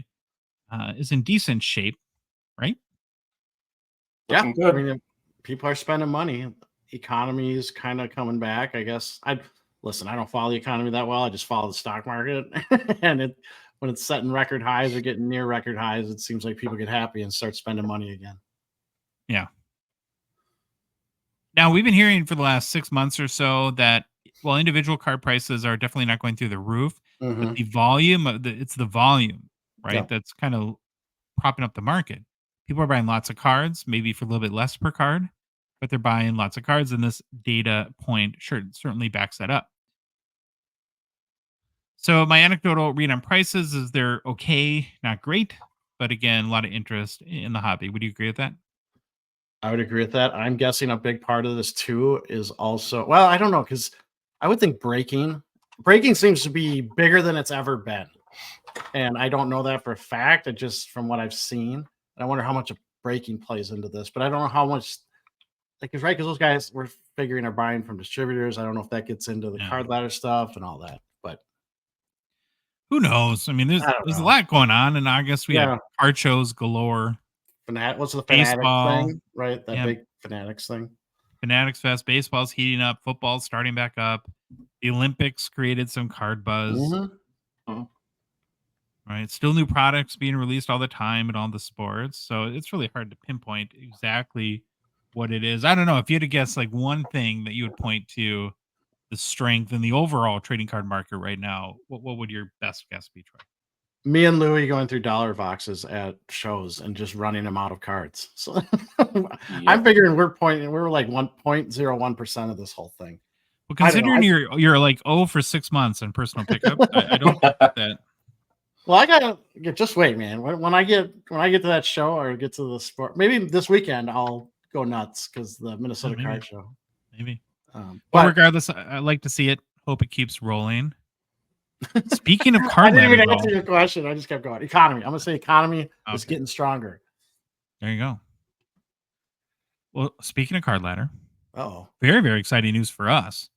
is in decent shape, right? Yeah, I mean, people are spending money. Economy is kind of coming back, I guess. I don't follow the economy that well. I just follow the stock market, and when it's setting record highs or getting near record highs, it seems like people get happy and start spending money again. Yeah. Now, we've been hearing for the last 6 months or so that while individual card prices are definitely not going through the roof, but the volume it's the volume, right? Yeah. That's kind of propping up the market. People are buying lots of cards, maybe for a little bit less per card, but they're buying lots of cards, and this data point certainly backs that up. So my anecdotal read on prices is they're okay, not great, but again, a lot of interest in the hobby. Would you agree with that? I would agree with that. I'm guessing a big part of this too is also, well, I don't know, because I would think breaking seems to be bigger than it's ever been. And I don't know that for a fact. I just, from what I've seen, I wonder how much of breaking plays into this, but I don't know how much, like, it's right, because those guys we're figuring are buying from distributors. I don't know if that gets into the card ladder stuff and all that, but who knows? I mean, there's a lot going on in August. We have card shows galore. What's the Fanatics thing, right? That big Fanatics thing. Fanatics Fest. Baseball's heating up. Football's starting back up. The Olympics created some card buzz. Right. Still new products being released all the time in all the sports. So it's really hard to pinpoint exactly what it is. I don't know. If you had to guess like one thing that you would point to the strength in the overall trading card market right now, what would your best guess be, Troy? Me and Louie going through dollar boxes at shows and just running them out of cards. So I'm figuring we're like 1.01% of this whole thing. Well, considering you're like 0 for 6 months in personal pickup, I don't get that. Well, I gotta just wait, man. When I get to that show or get to the sport, maybe this weekend I'll go nuts because the Minnesota Card Show. Maybe. But regardless, I like to see it. Hope it keeps rolling. Speaking of card ladder, I didn't even answer your question. I just kept going. Economy. I'm gonna say economy is getting stronger. There you go. Well, speaking of card ladder, very, very exciting news for us.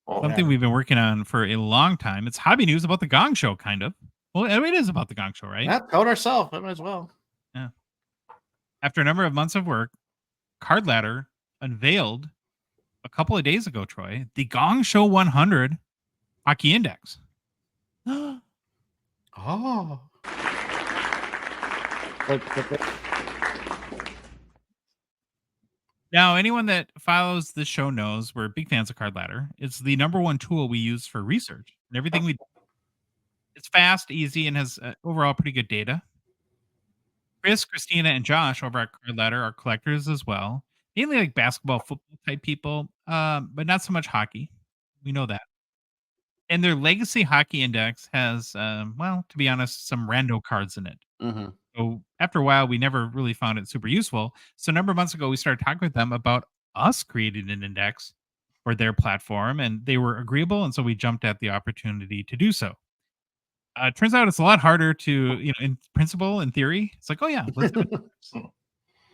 Something we've been working on for a long time. It's hobby news about the Gong Show, kind of. Well, it is about the Gong Show, right? Yeah, code ourselves. I might as well. Yeah. After a number of months of work, Card Ladder unveiled a couple of days ago, Troy, the Gong Show 100 Hockey Index. Oh. Now, anyone that follows the show knows we're big fans of Card Ladder. It's the #1 tool we use for research and everything we do. It's fast, easy, and has overall pretty good data. Chris, Christina, and Josh over at Card Ladder are collectors as well. Mainly like basketball, football type people, but not so much hockey. We know that. And their Legacy Hockey Index has, well, to be honest, some rando cards in it. So after a while, we never really found it super useful. So a number of months ago, we started talking with them about us creating an index for their platform, and they were agreeable, and so we jumped at the opportunity to do so. Turns out it's a lot harder to, in principle, in theory, it's like, oh yeah, let's do it. Hmm.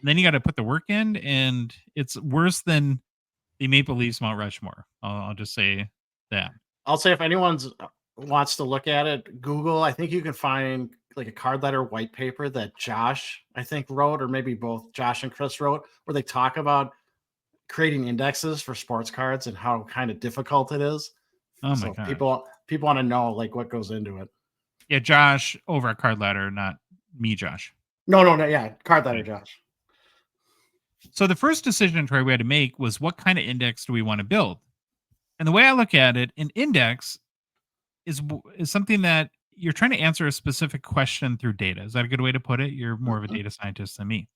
Then you got to put the work in, and it's worse than the Maple Leafs Mount Rushmore. I'll just say that. I'll say if anyone's wants to look at it, Google. I think you can find like a card letter white paper that Josh, I think, wrote, or maybe both Josh and Chris wrote, where they talk about creating indexes for sports cards and how kind of difficult it is. Oh my So god. people want to know like what goes into it. Yeah, Josh over at Card Ladder, not me, Josh. No, yeah, card letter, Josh. So the first decision, Troy, we had to make was what kind of index do we want to build? And the way I look at it, an index is something that you're trying to answer a specific question through data. Is that a good way to put it? You're more of a data scientist than me.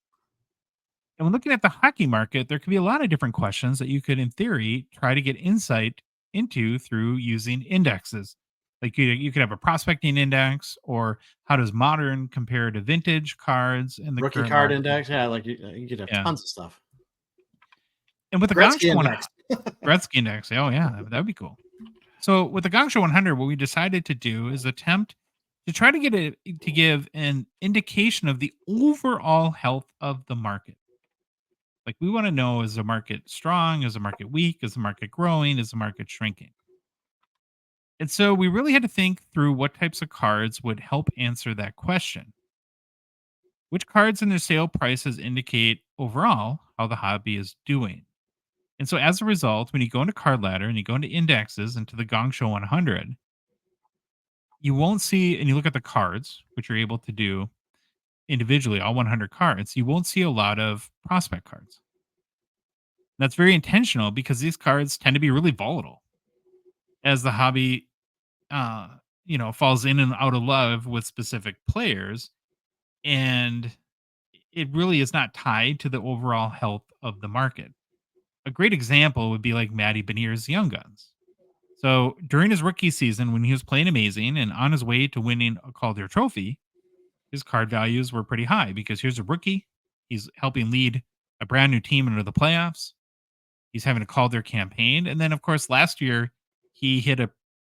And when looking at the hockey market, there could be a lot of different questions that you could, in theory, try to get insight into through using indexes. Like you could have a prospecting index, or how does modern compare to vintage cards in the Rookie current card market? index. Yeah, like you could have Yeah. tons of stuff. And with the Gretzky Gongshow index. Gretzky index, oh yeah, that'd be cool. So with the Gongshow 100, what we decided to do is attempt to try to give an indication of the overall health of the market. Like we want to know, is the market strong? Is the market weak? Is the market growing? Is the market shrinking? And so we really had to think through what types of cards would help answer that question. Which cards and their sale prices indicate overall how the hobby is doing? And so as a result, when you go into Card Ladder and you go into indexes into the Gongshow 100, you won't see, and you look at the cards, which you're able to do individually, all 100 cards, you won't see a lot of prospect cards. That's very intentional because these cards tend to be really volatile as the hobby, falls in and out of love with specific players. And it really is not tied to the overall health of the market. A great example would be like Matty Beniers' Young Guns. So during his rookie season, when he was playing amazing and on his way to winning a Calder Trophy, his card values were pretty high because here's a rookie. He's helping lead a brand new team into the playoffs. He's having a Calder campaign. And then, of course, last year, he hit a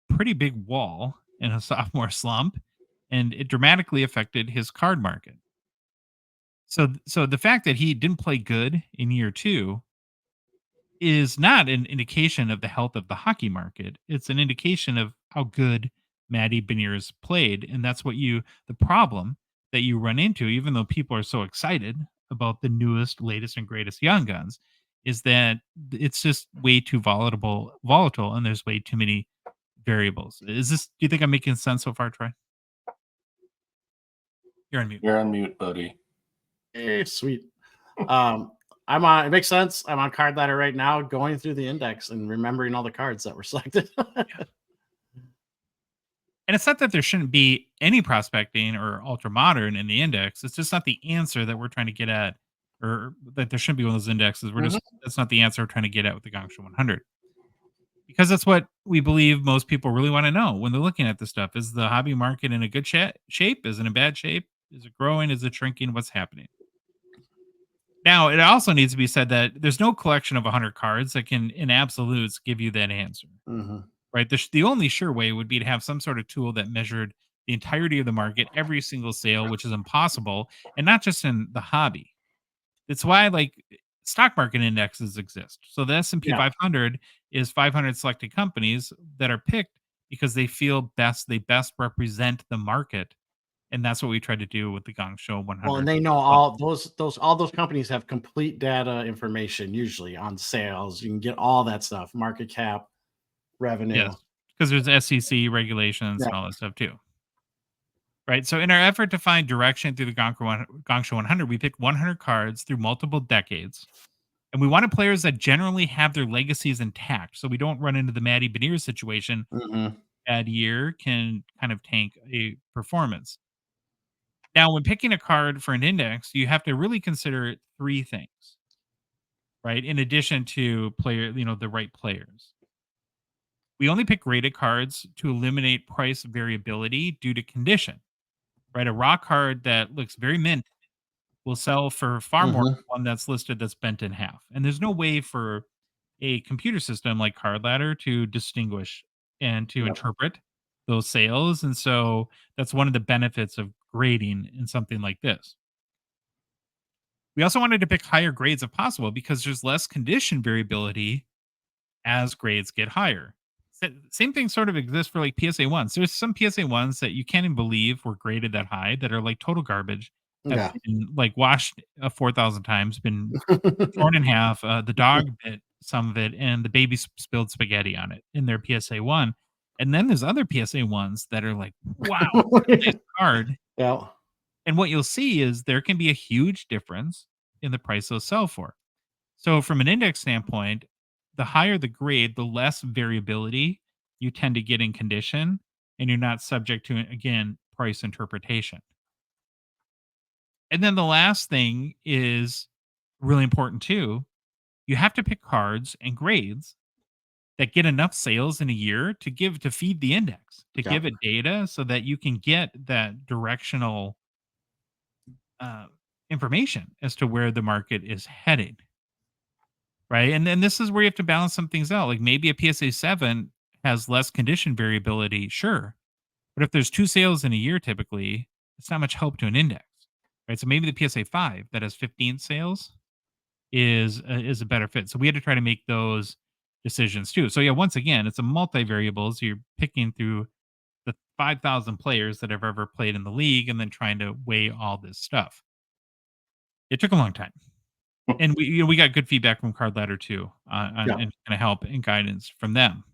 pretty big wall in a sophomore slump, and it dramatically affected his card market. So the fact that he didn't play good in year two is not an indication of the health of the hockey market. It's an indication of how good Matty Beniers played. And that's the problem that you run into, even though people are so excited about the newest, latest, and greatest Young Guns, is that it's just way too volatile, and there's way too many variables. Do you think I'm making sense so far, Troy? You're on mute. You're on mute, buddy. Hey, sweet. I'm on. It makes sense. I'm on Card Ladder right now, going through the index and remembering all the cards that were selected. And it's not that there shouldn't be any prospecting or ultra modern in the index. It's just not the answer that we're trying to get at, or that there shouldn't be one of those indexes. That's not the answer we're trying to get at with the Gongshow 100. Because that's what we believe most people really want to know when they're looking at this stuff. Is the hobby market in a good shape? Is it in a bad shape? Is it growing? Is it shrinking? What's happening? Now, it also needs to be said that there's no collection of 100 cards that can, in absolutes, give you that answer. Mm-hmm. Right? The only sure way would be to have some sort of tool that measured the entirety of the market, every single sale, which is impossible, and not just in the hobby. It's why stock market indexes exist. So the S&P 500 is 500 selected companies that are picked because they feel they best represent the market. And that's what we tried to do with the Gongshow 100. Well, and they know all those companies have complete data information usually on sales. You can get all that stuff, market cap, revenue. Yes, because there's SEC regulations and all that stuff too. Right. So in our effort to find direction through the Gongshow 100, we picked 100 cards through multiple decades. And we wanted players that generally have their legacies intact. So we don't run into the Matty Beniers situation. Bad year can kind of tank a performance. Now, when picking a card for an index, you have to really consider three things, right? In addition to the right players. We only pick graded cards to eliminate price variability due to condition, right? A raw card that looks very mint will sell for far more than one that's listed that's bent in half. And there's no way for a computer system like Card Ladder to distinguish and to interpret those sales. And so that's one of the benefits of grading in something like this. We also wanted to pick higher grades if possible because there's less condition variability as grades get higher. Same thing sort of exists for like PSA ones. There's some PSA ones that you can't even believe were graded that high that are like total garbage. Have been like washed 4,000 times, been torn in half. The dog bit some of it, and the baby spilled spaghetti on it in their PSA one. And then there's other PSA ones that are like, wow, nice card. Yeah. And what you'll see is there can be a huge difference in the price they'll sell for. So from an index standpoint, the higher the grade, the less variability you tend to get in condition, and you're not subject to, again, price interpretation. And then the last thing is really important too. You have to pick cards and grades that get enough sales in a year to feed the index, to give it data so that you can get that directional information as to where the market is heading. Right. And then this is where you have to balance some things out. Like maybe a PSA 7 has less condition variability, sure. But if there's 2 sales in a year, typically, it's not much help to an index. Right. So maybe the PSA 5 that has 15 sales is a better fit. So we had to try to make those decisions too. So yeah, once again, it's a multi-variables. You're picking through the 5,000 players that have ever played in the league and then trying to weigh all this stuff. It took a long time. And we got good feedback from Card Ladder too, and kind of help and guidance from them.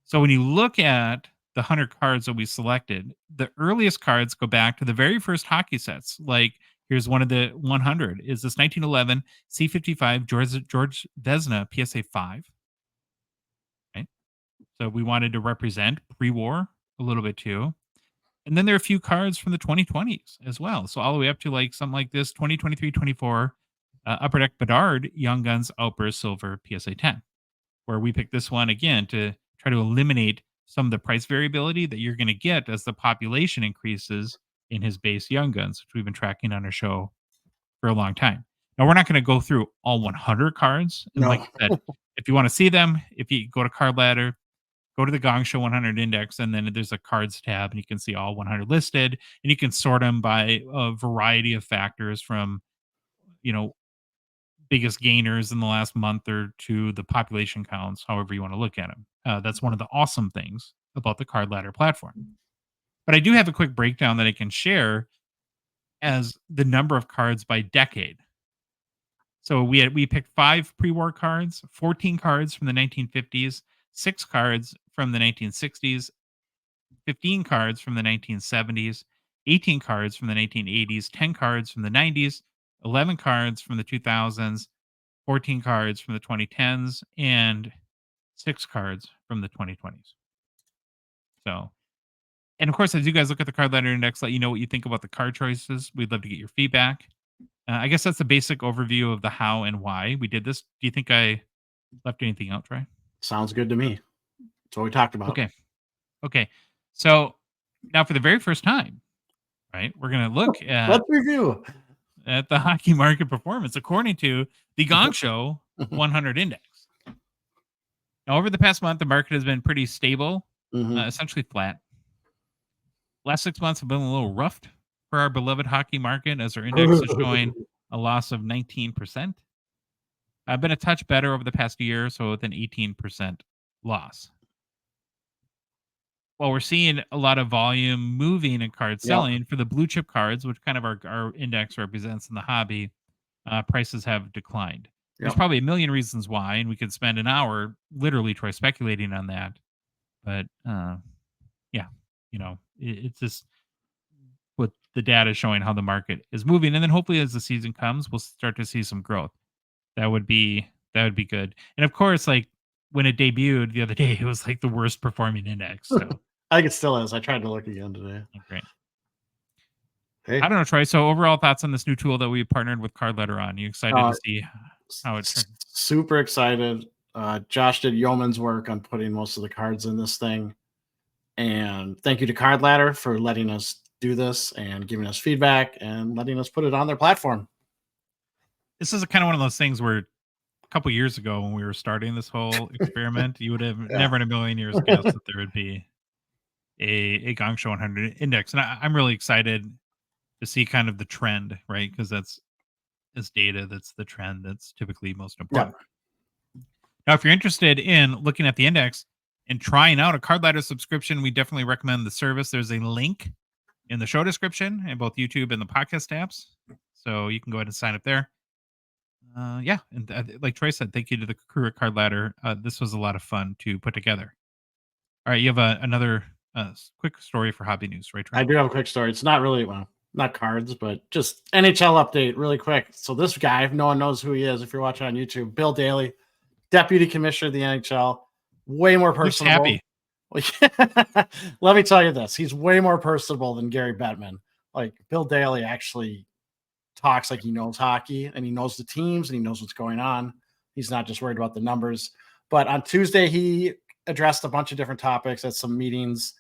So when you look at the 100 cards that we selected, the earliest cards go back to the very first hockey sets. Like here's one of the 100 is this 1911 C55 George Vezina PSA 5. Right. So we wanted to represent pre-war a little bit too. And then there are a few cards from the 2020s as well. So all the way up to like something like this 2023-24 Upper Deck Bedard Young Guns Outburst Silver PSA 10, where we picked this one again to try to eliminate some of the price variability that you're going to get as the population increases in his base Young Guns, which we've been tracking on our show for a long time. Now, we're not going to go through all 100 cards. And like I said, if you want to see them, if you go to Card Ladder, go to the Gongshow 100 index, and then there's a cards tab, and you can see all 100 listed, and you can sort them by a variety of factors from, biggest gainers in the last month or two, the population counts, however you want to look at them. That's one of the awesome things about the Card Ladder platform. But I do have a quick breakdown that I can share as the number of cards by decade. So we picked 5 pre-war cards, 14 cards from the 1950s, 6 cards from the 1960s, 15 cards from the 1970s, 18 cards from the 1980s, 10 cards from the 90s, 11 cards from the 2000s, 14 cards from the 2010s, and 6 cards from the 2020s. So, and of course, as you guys look at the Card Ladder Index, let you know what you think about the card choices. We'd love to get your feedback. I guess that's the basic overview of the how and why we did this. Do you think I left anything out, Troy? Sounds good to me. That's what we talked about. Okay. So now for the very first time, right, we're going to look at... Let's review. At the hockey market performance according to the Gongshow 100 index. Now, over the past month, the market has been pretty stable, essentially flat. Last 6 months have been a little rough for our beloved hockey market as our index is showing a loss of 19%. I've been a touch better over the past year, so with an 18% loss. While we're seeing a lot of volume moving and card selling for the blue chip cards, which kind of our index represents in the hobby, prices have declined. There's probably a million reasons why, and we could spend an hour literally try speculating on that. But it's just what the data is showing how the market is moving, and then hopefully as the season comes, we'll start to see some growth. That would be good. And of course, like when it debuted the other day, it was like the worst performing index. So I think it still is. I tried to look again today. Great. Hey. I don't know, Troy. So overall thoughts on this new tool that we partnered with Card Ladder on? You excited to see how it's super excited. Josh did yeoman's work on putting most of the cards in this thing. And thank you to Card Ladder for letting us do this and giving us feedback and letting us put it on their platform. This is kind of one of those things where a couple years ago when we were starting this whole experiment, you would have never in a million years guessed that there would be a Gongshow 100 index. And I'm really excited to see kind of the trend, right? Because that's data, that's the trend that's typically most important. Now, if you're interested in looking at the index and trying out a Card Ladder subscription, we definitely recommend the service. There's a link in the show description in both YouTube and the podcast apps. So you can go ahead and sign up there. And like Troy said, thank you to the crew at Card Ladder. This was a lot of fun to put together. All right, you have another quick story for hobby news, right, Troy? I do have a quick story. It's not really, well, not cards, but just NHL update really quick. So this guy, no one knows who he is if you're watching on YouTube, Bill Daly, Deputy Commissioner of the NHL, way more personable. Let me tell you this. He's way more personable than Gary Bettman. Like, Bill Daly actually talks like he knows hockey, and he knows the teams, and he knows what's going on. He's not just worried about the numbers. But on Tuesday, he addressed a bunch of different topics at some meetings,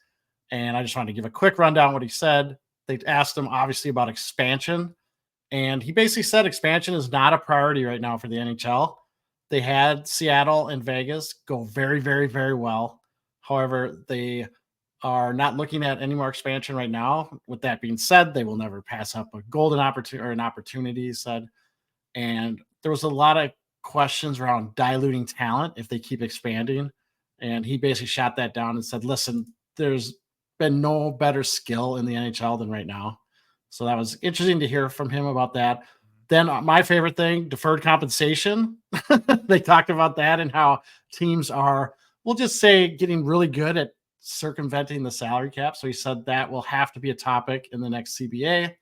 and I just wanted to give a quick rundown what he said. They asked him, obviously, about expansion, and he basically said expansion is not a priority right now for the NHL. They had Seattle and Vegas go very, very, very well. However, they are not looking at any more expansion right now. With that being said, they will never pass up a golden opportunity or an opportunity, he said. And there was a lot of questions around diluting talent if they keep expanding. And he basically shot that down and said, listen, there's been no better skill in the NHL than right now. So that was interesting to hear from him about that. Then my favorite thing, deferred compensation. They talked about that and how teams are, we'll just say, getting really good at circumventing the salary cap. So he said that will have to be a topic in the next CBA.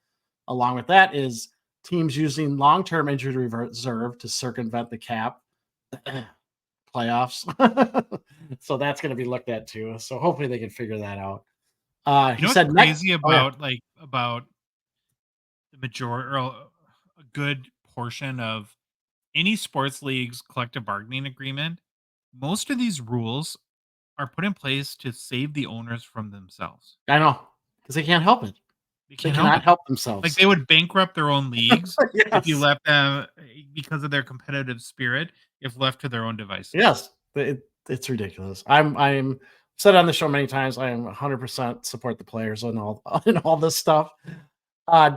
Along with that is teams using long-term injury reserve to circumvent the cap. Playoffs. So that's going to be looked at too. So hopefully they can figure that out. He said crazy about about the majority or a good portion of any sports league's collective bargaining agreement. Most of these rules are put in place to save the owners from themselves. I know, because they can't help it. They cannot help themselves. Like, they would bankrupt their own leagues if you left them, because of their competitive spirit, if left to their own devices. Yes, it's ridiculous. I'm said on the show many times, I am 100% support the players and all this stuff.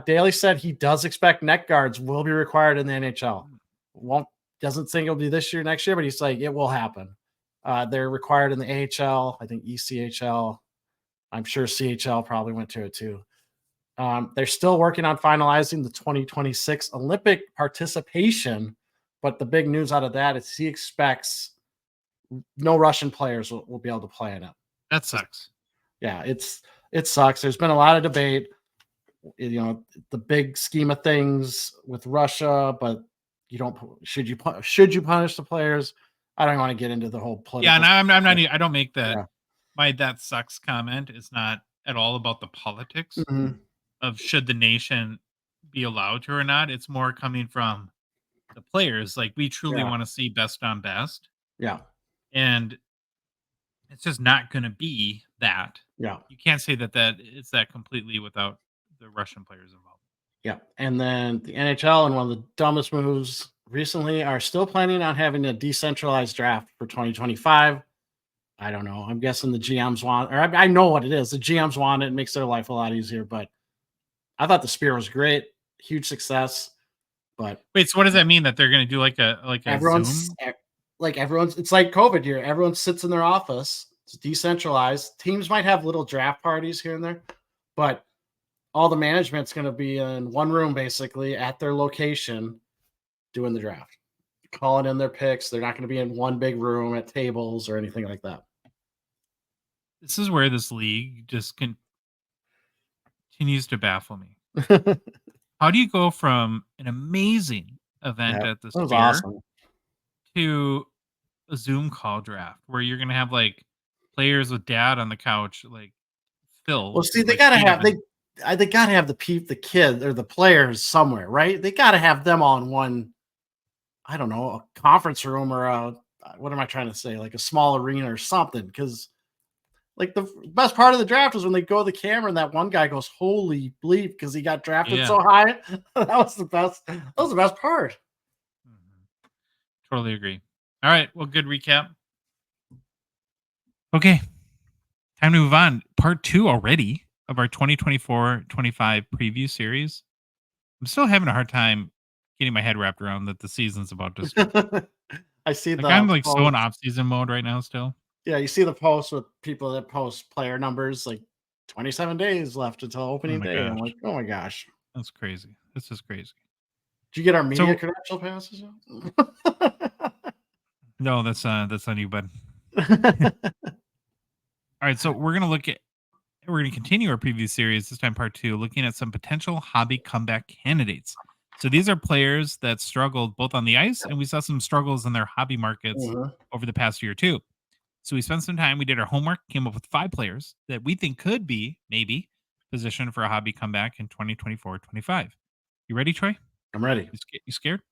Daly said he does expect neck guards will be required in the NHL. Doesn't think it'll be this year, next year, but he's like, it will happen. They're required in the AHL, I think ECHL. I'm sure CHL probably went to it too. They're still working on finalizing the 2026 Olympic participation, but the big news out of that is he expects no Russian players will be able to play in it. That sucks. Yeah, it sucks. There's been a lot of debate, the big scheme of things with Russia, but should you punish the players? I don't want to get into the whole political. Yeah, and I'm not. I don't make that. My that sucks comment is not at all about the politics of should the nation be allowed to or not. It's more coming from the players. Like, we truly want to see best on best. Yeah, and it's just not going to be that. Yeah, you can't say that it's that completely without the Russian players involved. Yeah, and then the NHL, and one of the dumbest moves recently, are still planning on having a decentralized draft for 2025. I don't know. I'm guessing the GMs want, or I know what it is. The GMs want it. It makes their life a lot easier. But I thought the Spear was great, huge success. But wait, so what does that mean? That they're going to do like a everyone's Zoom? It's like COVID here. Everyone sits in their office. It's decentralized. Teams might have little draft parties here and there, but all the management's going to be in one room, basically at their location, doing the draft, calling in their picks. They're not going to be in one big room at tables or anything like that. This is where this league just continues to baffle me. How do you go from an amazing event at the Spear to a Zoom call draft where you're going to have like players with dad on the couch, like Phil? Well, see, they got to have they got to have the kid or the players somewhere, right? They got to have them all in one, I don't know, a conference room or what am I trying to say? Like a small arena or something. Because Like the best part of the draft was when they go to the camera and that one guy goes, "Holy bleep," because he got drafted so high. That was the best. That was the best part. Totally agree. All right. Well, good recap. Okay. Time to move on. Part 2 already of our 2024-25 preview series. I'm still having a hard time getting my head wrapped around that the season's about to start. I see I'm like post. so in off-season mode right now still. Yeah, you see the posts with people that post player numbers like 27 days left until opening day. Gosh. I'm like, oh my gosh. That's crazy. This is crazy. Did you get our media credential passes? No, that's on you, bud. All right, so we're going to continue our preview series, this time part 2, looking at some potential hobby comeback candidates. So these are players that struggled both on the ice, and we saw some struggles in their hobby markets over the past year or two. So we spent some time, we did our homework, came up with 5 players that we think could be, maybe, positioned for a hobby comeback in 2024-25. You ready, Troy? I'm ready. You scared?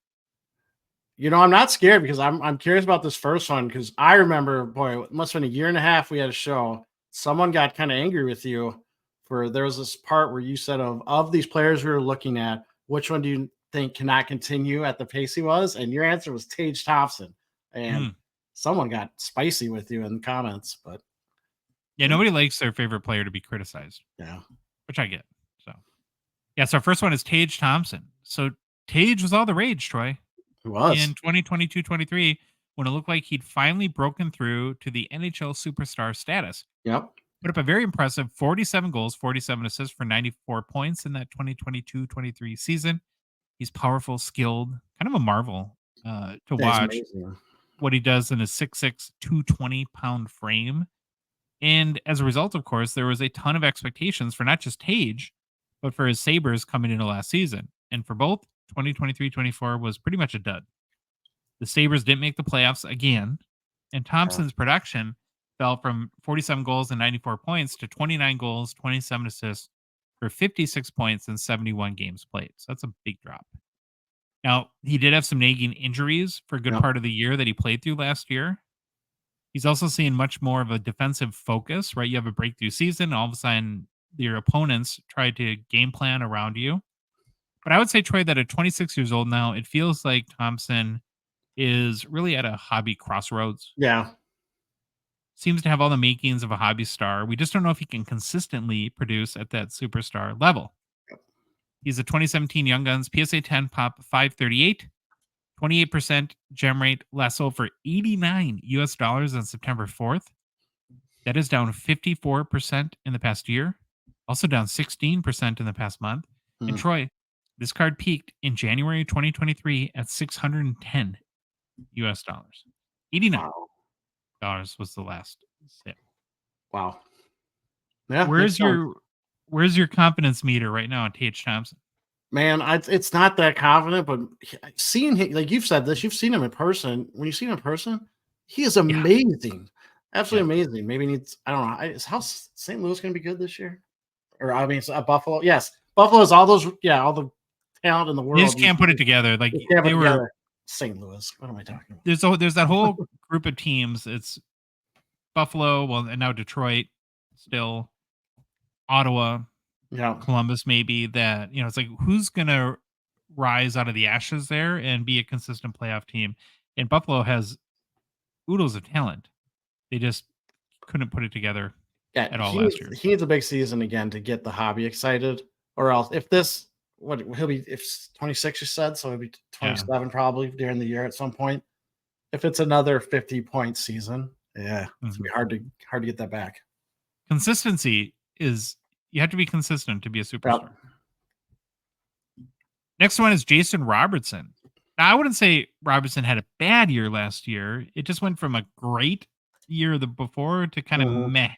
You know, I'm not scared because I'm curious about this first one because I remember, boy, it must have been a year and a half we had a show. Someone got kind of angry with you there was this part where you said of these players we were looking at, which one do you think cannot continue at the pace he was? And your answer was Tage Thompson. And someone got spicy with you in the comments, but yeah, nobody likes their favorite player to be criticized. Yeah. Which I get. So yeah, so our first one is Tage Thompson. So Tage was all the rage, Troy. It was. In 2022-23, when it looked like he'd finally broken through to the NHL superstar status. Yep. Put up a very impressive 47 goals, 47 assists for 94 points in that 2022-23 season. He's powerful, skilled, kind of a marvel to watch what he does in a 6'6", 220-pound frame. And as a result, of course, there was a ton of expectations for not just Tage, but for his Sabres coming into last season. And for both, 2023-24 was pretty much a dud. The Sabres didn't make the playoffs again, and Thompson's production fell from 47 goals and 94 points to 29 goals, 27 assists for 56 points in 71 games played. So that's a big drop. Now, he did have some nagging injuries for a good part of the year that he played through last year. He's also seeing much more of a defensive focus, right? You have a breakthrough season, and all of a sudden your opponents try to game plan around you. But I would say, Troy, that at 26 years old now, it feels like Thompson is really at a hobby crossroads. Yeah. Seems to have all the makings of a hobby star. We just don't know if he can consistently produce at that superstar level. He's a 2017 Young Guns PSA 10 pop 538, 28% gem rate, last sold for $89 US on September 4th. That is down 54% in the past year, also down 16% in the past month. And Troy, this card peaked in January 2023 at $610 US. $89 was the last sale. Wow. Yeah. Where's your confidence meter right now on Tage Thompson? Man, it's not that confident, but seeing him, like you've said this, you've seen him in person. When you see him in person, he is amazing. Absolutely amazing. Maybe needs, I don't know. Is how St. Louis going to be good this year? Or I mean, Buffalo. Yes. Buffalo is all the talent in the world. They just can't put it together. Like they were St. Louis. What am I talking about? There's that whole group of teams. It's Buffalo, well, and now Detroit, still Ottawa, Columbus, maybe that, it's like who's gonna rise out of the ashes there and be a consistent playoff team. And Buffalo has oodles of talent. They just couldn't put it together at all last year. He needs a big season again to get the hobby excited, or else if he'll be, if 26 you said, so he'll be 27 probably during the year at some point. If it's another 50-point season, it's gonna be hard to get that back. Consistency is, you have to be consistent to be a superstar. Yep. Next one is Jason Robertson. Now, I wouldn't say Robertson had a bad year last year. It just went from a great year the before to kind of meh.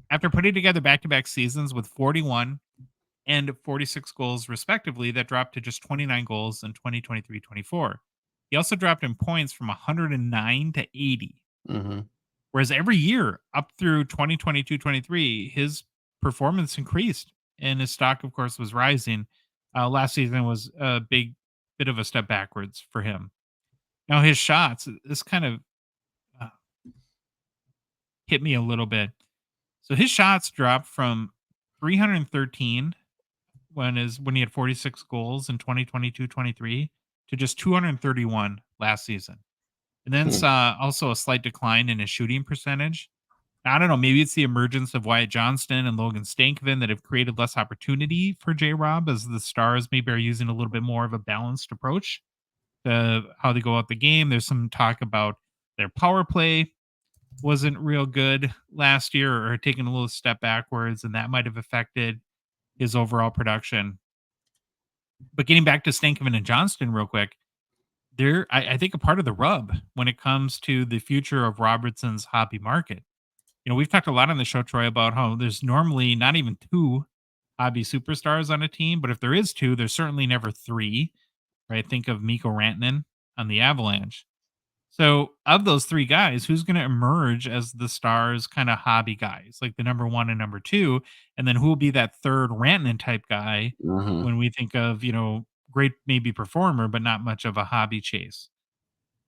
After putting together back-to-back seasons with 41 and 46 goals respectively, that dropped to just 29 goals in 2023-24. He also dropped in points from 109 to 80. Whereas every year up through 2022-23, his performance increased and his stock, of course, was rising. Last season was a big bit of a step backwards for him. Now his shots, this kind of hit me a little bit. So his shots dropped from 313 when he had 46 goals in 2022-23 to just 231 last season. And then saw also a slight decline in his shooting percentage. I don't know, maybe it's the emergence of Wyatt Johnston and Logan Stankoven that have created less opportunity for J-Rob, as the Stars maybe are using a little bit more of a balanced approach to how they go out the game. There's some talk about their power play wasn't real good last year, or taking a little step backwards, and that might have affected his overall production. But getting back to Stankoven and Johnston real quick, I think a part of the rub when it comes to the future of Robertson's hobby market. We've talked a lot on the show, Troy, about how there's normally not even two hobby superstars on a team, but if there is two, there's certainly never three, right? Think of Mikko Rantanen on the Avalanche. So, of those three guys, who's going to emerge as the Stars' kind of hobby guys, like the number one and number two? And then who will be that third Rantanen type guy when we think of, great maybe performer, but not much of a hobby chase?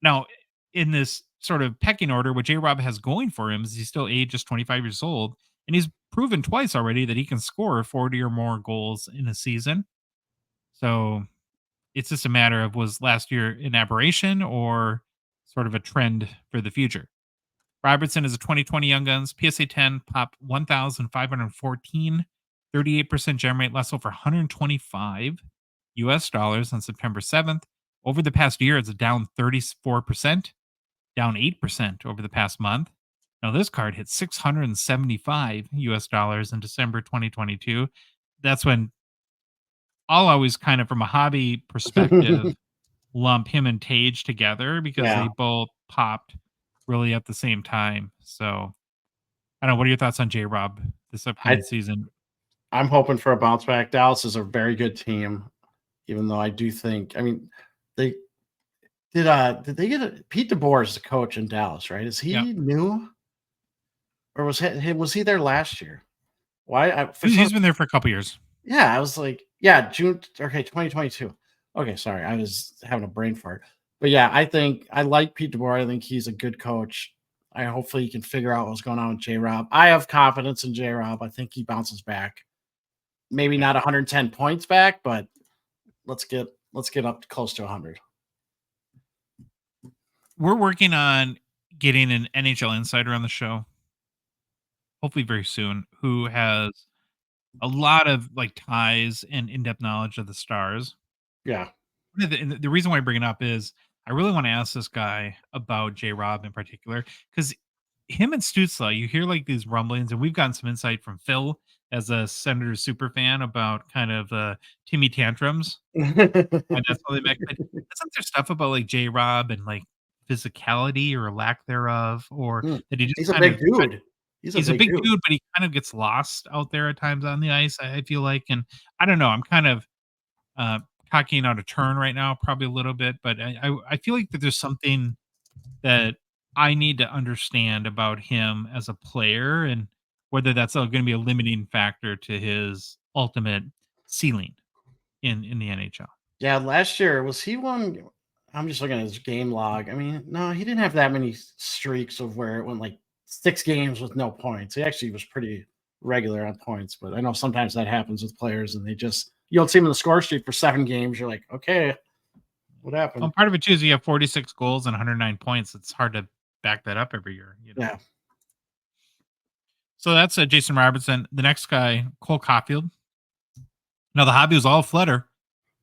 Now, in this sort of pecking order, what J Rob has going for him is he's still aged just 25 years old, and he's proven twice already that he can score 40 or more goals in a season. So it's just a matter of, was last year an aberration or sort of a trend for the future? Robertson is a 2020 Young Guns, PSA 10, pop 1,514, 38% gem rate, less over 125 US dollars on September 7th. Over the past year, it's down 34%, down 8% over the past month. Now, this card hit 675 US dollars in December 2022. That's when I'll always kind of, from a hobby perspective, lump him and Tage together because they both popped really at the same time. So, I don't know. What are your thoughts on J-Rob this upcoming season? I'm hoping for a bounce back. Dallas is a very good team, even though I do think, they did they get Pete DeBoer as the coach in Dallas, right? Is he new? Or was he there last year? Why? He's been there for a couple years. Yeah, I was like, June. Okay, 2022. Okay, sorry, I was having a brain fart. But yeah, I like Pete DeBoer. I think he's a good coach. Hopefully he can figure out what's going on with J-Rob. I have confidence in J-Rob. I think he bounces back. Maybe not 110 points back, but let's get up close to 100. We're working on getting an NHL insider on the show, hopefully very soon, who has a lot of ties and in-depth knowledge of the Stars. Yeah. The reason why I bring it up is I really want to ask this guy about J-Rob in particular, because him and Stützle, you hear these rumblings, and we've gotten some insight from Phil as a Senator super fan about kind of Timmy tantrums. And that's how they met. But isn't there stuff about J-Rob and physicality or lack thereof, or that he just he's a big dude. He's a big dude, but he kind of gets lost out there at times on the ice, I feel like. And I don't know, I'm kind of cocking out a turn right now, probably a little bit, but I feel like that there's something that I need to understand about him as a player, and whether that's going to be a limiting factor to his ultimate ceiling in the NHL. Yeah, last year was he one? I'm just looking at his game log. No, he didn't have that many streaks of where it went 6 games with no points. He actually was pretty regular on points, but I know sometimes that happens with players, and you don't see him in the score sheet for 7 games. You're like, okay, what happened? Well, part of it too is you have 46 goals and 109 points. It's hard to back that up every year. Yeah. So that's Jason Robertson. The next guy, Cole Caulfield. Now, the hobby was all flutter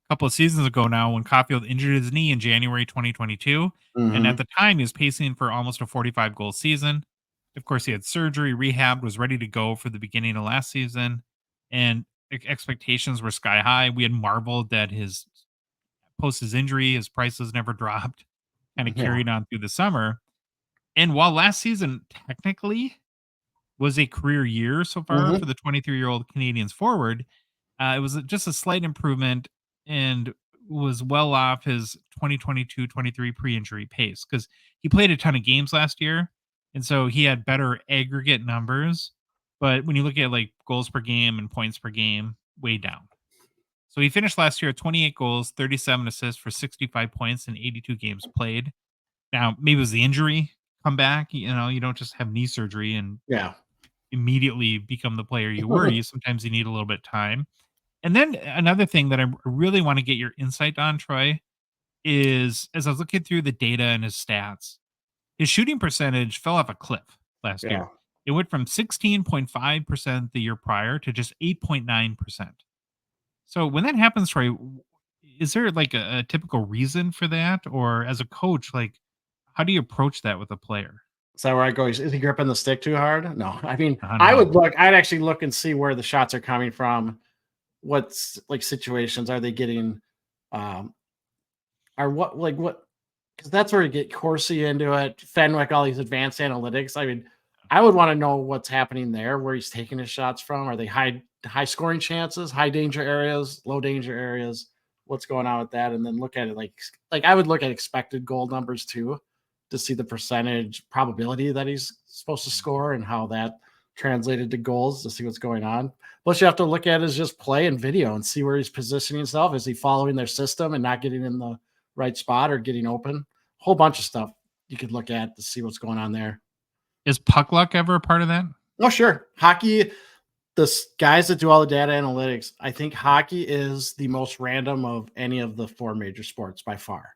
a couple of seasons ago now when Caulfield injured his knee in January 2022. And at the time, he was pacing for almost a 45-goal season. Of course, he had surgery, rehabbed, was ready to go for the beginning of last season. And expectations were sky high. We had marveled that post his injury, his prices never dropped, kind of carried on through the summer. And while last season technically was a career year so far for the 23-year-old Canadians forward, it was just a slight improvement and was well off his 2022-23 pre-injury pace, because he played a ton of games last year, and so he had better aggregate numbers. But when you look at goals per game and points per game, way down. So he finished last year at 28 goals, 37 assists for 65 points in 82 games played. Now, maybe it was the injury come back. You don't just have knee surgery and Yeah. immediately become the player you were. Sometimes you need a little bit of time. And then another thing that I really want to get your insight on, Troy, is as I was looking through the data and his stats, his shooting percentage fell off a cliff last Yeah. year. It went from 16.5% the year prior to just 8.9%. So when that happens, Troy, is there like a typical reason for that? Or as a coach, like how do you approach that with a player? Is that where I go? Is he gripping the stick too hard? No. I mean, I don't know. I'd actually look and see where the shots are coming from. What's like situations are they getting? Or what, because that's where you get Corsi into it, Fenwick, all these advanced analytics. I mean, I would want to know what's happening there, where he's taking his shots from. Are they high scoring chances, high danger areas, low danger areas? What's going on with that? And then look at it like I would look at expected goal numbers too, to see the percentage probability that he's supposed to score and how that translated to goals to see what's going on. Plus, you have to look at his just play and video and see where he's positioning himself. Is he following their system and not getting in the right spot or getting open? Whole bunch of stuff you could look at to see what's going on there. Is puck luck ever a part of that? Oh, sure. Hockey, the guys that do all the data analytics, I think hockey is the most random of any of the four major sports by far.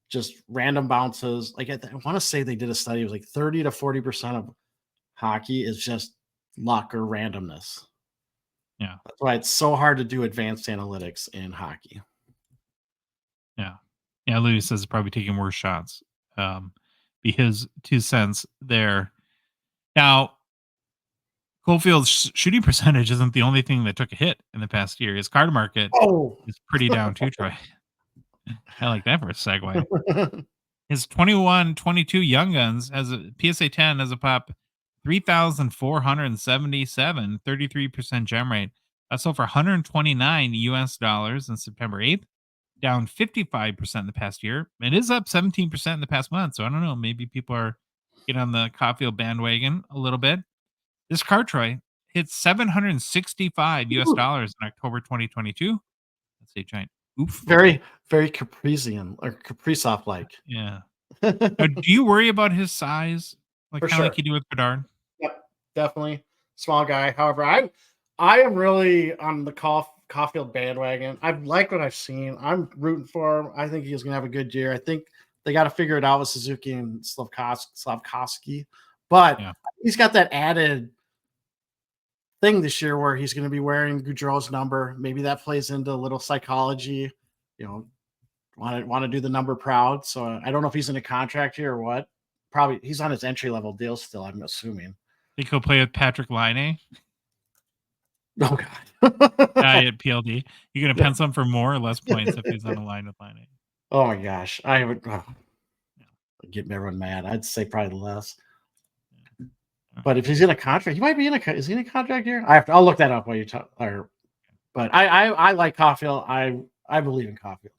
Just random bounces. Like I want to say they did a study. It was like 30 to 40% of hockey is just luck or randomness. Yeah. That's why it's so hard to do advanced analytics in hockey. Yeah. Yeah. Louis says probably taking worse shots. Be his 2 cents there. Now, Caulfield's shooting percentage isn't the only thing that took a hit in the past year. His card market is pretty down too, Troy. I like that for a segue. His 21-22 Young Guns has a PSA 10 as a pop 3,477, 33% gem rate. That sold for $129 US on September 8th, down 55% in the past year. It is up 17% in the past month. So I don't know. Maybe people are getting on the Caulfield bandwagon a little bit. This card, Troy, hit $765 US in October 2022. That's a giant oof. Very, very Caprizian or Kaprizov like. Yeah. Do you worry about his size? Like kind of like you do with Bedard? Yep, definitely. Small guy. However, I am really on the Caulfield bandwagon. I like what I've seen. I'm rooting for him. I think he's going to have a good year. I think they got to figure it out with Suzuki and Slavkovsky. But he's got that added thing this year where he's going to be wearing Goudreau's number. Maybe that plays into a little psychology. Want to do the number proud. So I don't know if he's in a contract here or what. Probably he's on his entry level deal still, I'm assuming. Think he'll play with Patrick Laine? Oh God. Guy at PLD. You gonna pencil him for more or less points if he's on a line with Laine? Oh my gosh. I would get everyone mad. I'd say probably less. But if he's in a contract, he might be is he in a contract here? I'll look that up while you talk. But I like Caulfield. I believe in Caulfield.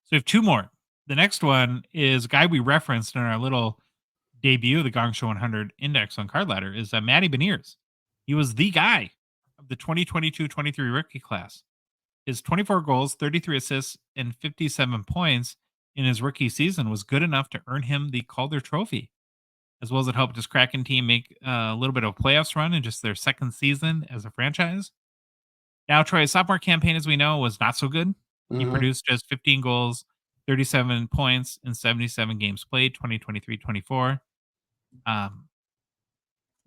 So we have two more. The next one is a guy we referenced in our little debut of the Gongshow 100 index on Card Ladder is Matty Beniers. He was the guy of the 2022-23 rookie class. His 24 goals, 33 assists, and 57 points in his rookie season was good enough to earn him the Calder Trophy, as well as it helped his Kraken team make a little bit of a playoffs run in just their second season as a franchise. Now, Troy's sophomore campaign, as we know, was not so good. He produced just 15 goals, 37 points in 77 games played, 2023-24.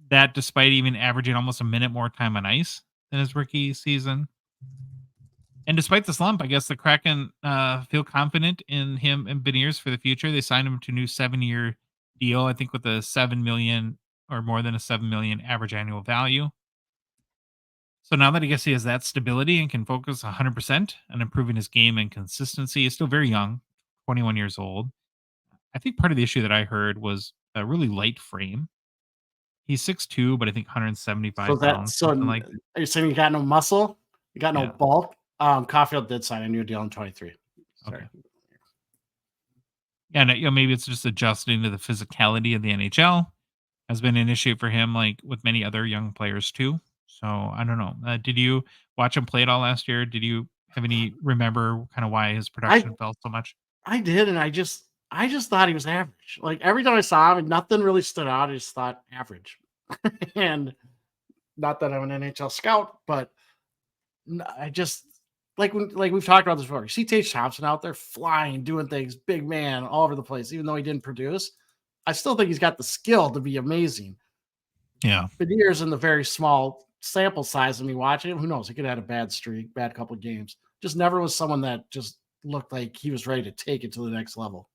That despite even averaging almost a minute more time on ice than his rookie season. And despite the slump, I guess the Kraken feel confident in him and Beniers for the future. They signed him to a new 7-year deal, I think with a $7 million or more than a $7 million average annual value. So now that I guess he has that stability and can focus 100% on improving his game and consistency, he's still very young, 21 years old. I think part of the issue that I heard was a really light frame. He's 6'2", but I think 175 pounds. So are you saying you got no muscle? You got no bulk? Caulfield did sign a new deal in 23. Okay. Yeah, maybe it's just adjusting to the physicality of the NHL has been an issue for him, like with many other young players too. So I don't know. Did you watch him play at all last year? Did you have any remember kind of why his production fell so much? I did, and I I just thought he was average. Like every time I saw him, nothing really stood out. I just thought average. And not that I'm an NHL scout, but I just like we've talked about this before. You see Tage Thompson out there flying, doing things, big man all over the place, even though he didn't produce. I still think he's got the skill to be amazing. Yeah. Beniers in the very small sample size of me watching him, who knows? He could have had a bad streak, bad couple of games. Just never was someone that just looked like he was ready to take it to the next level.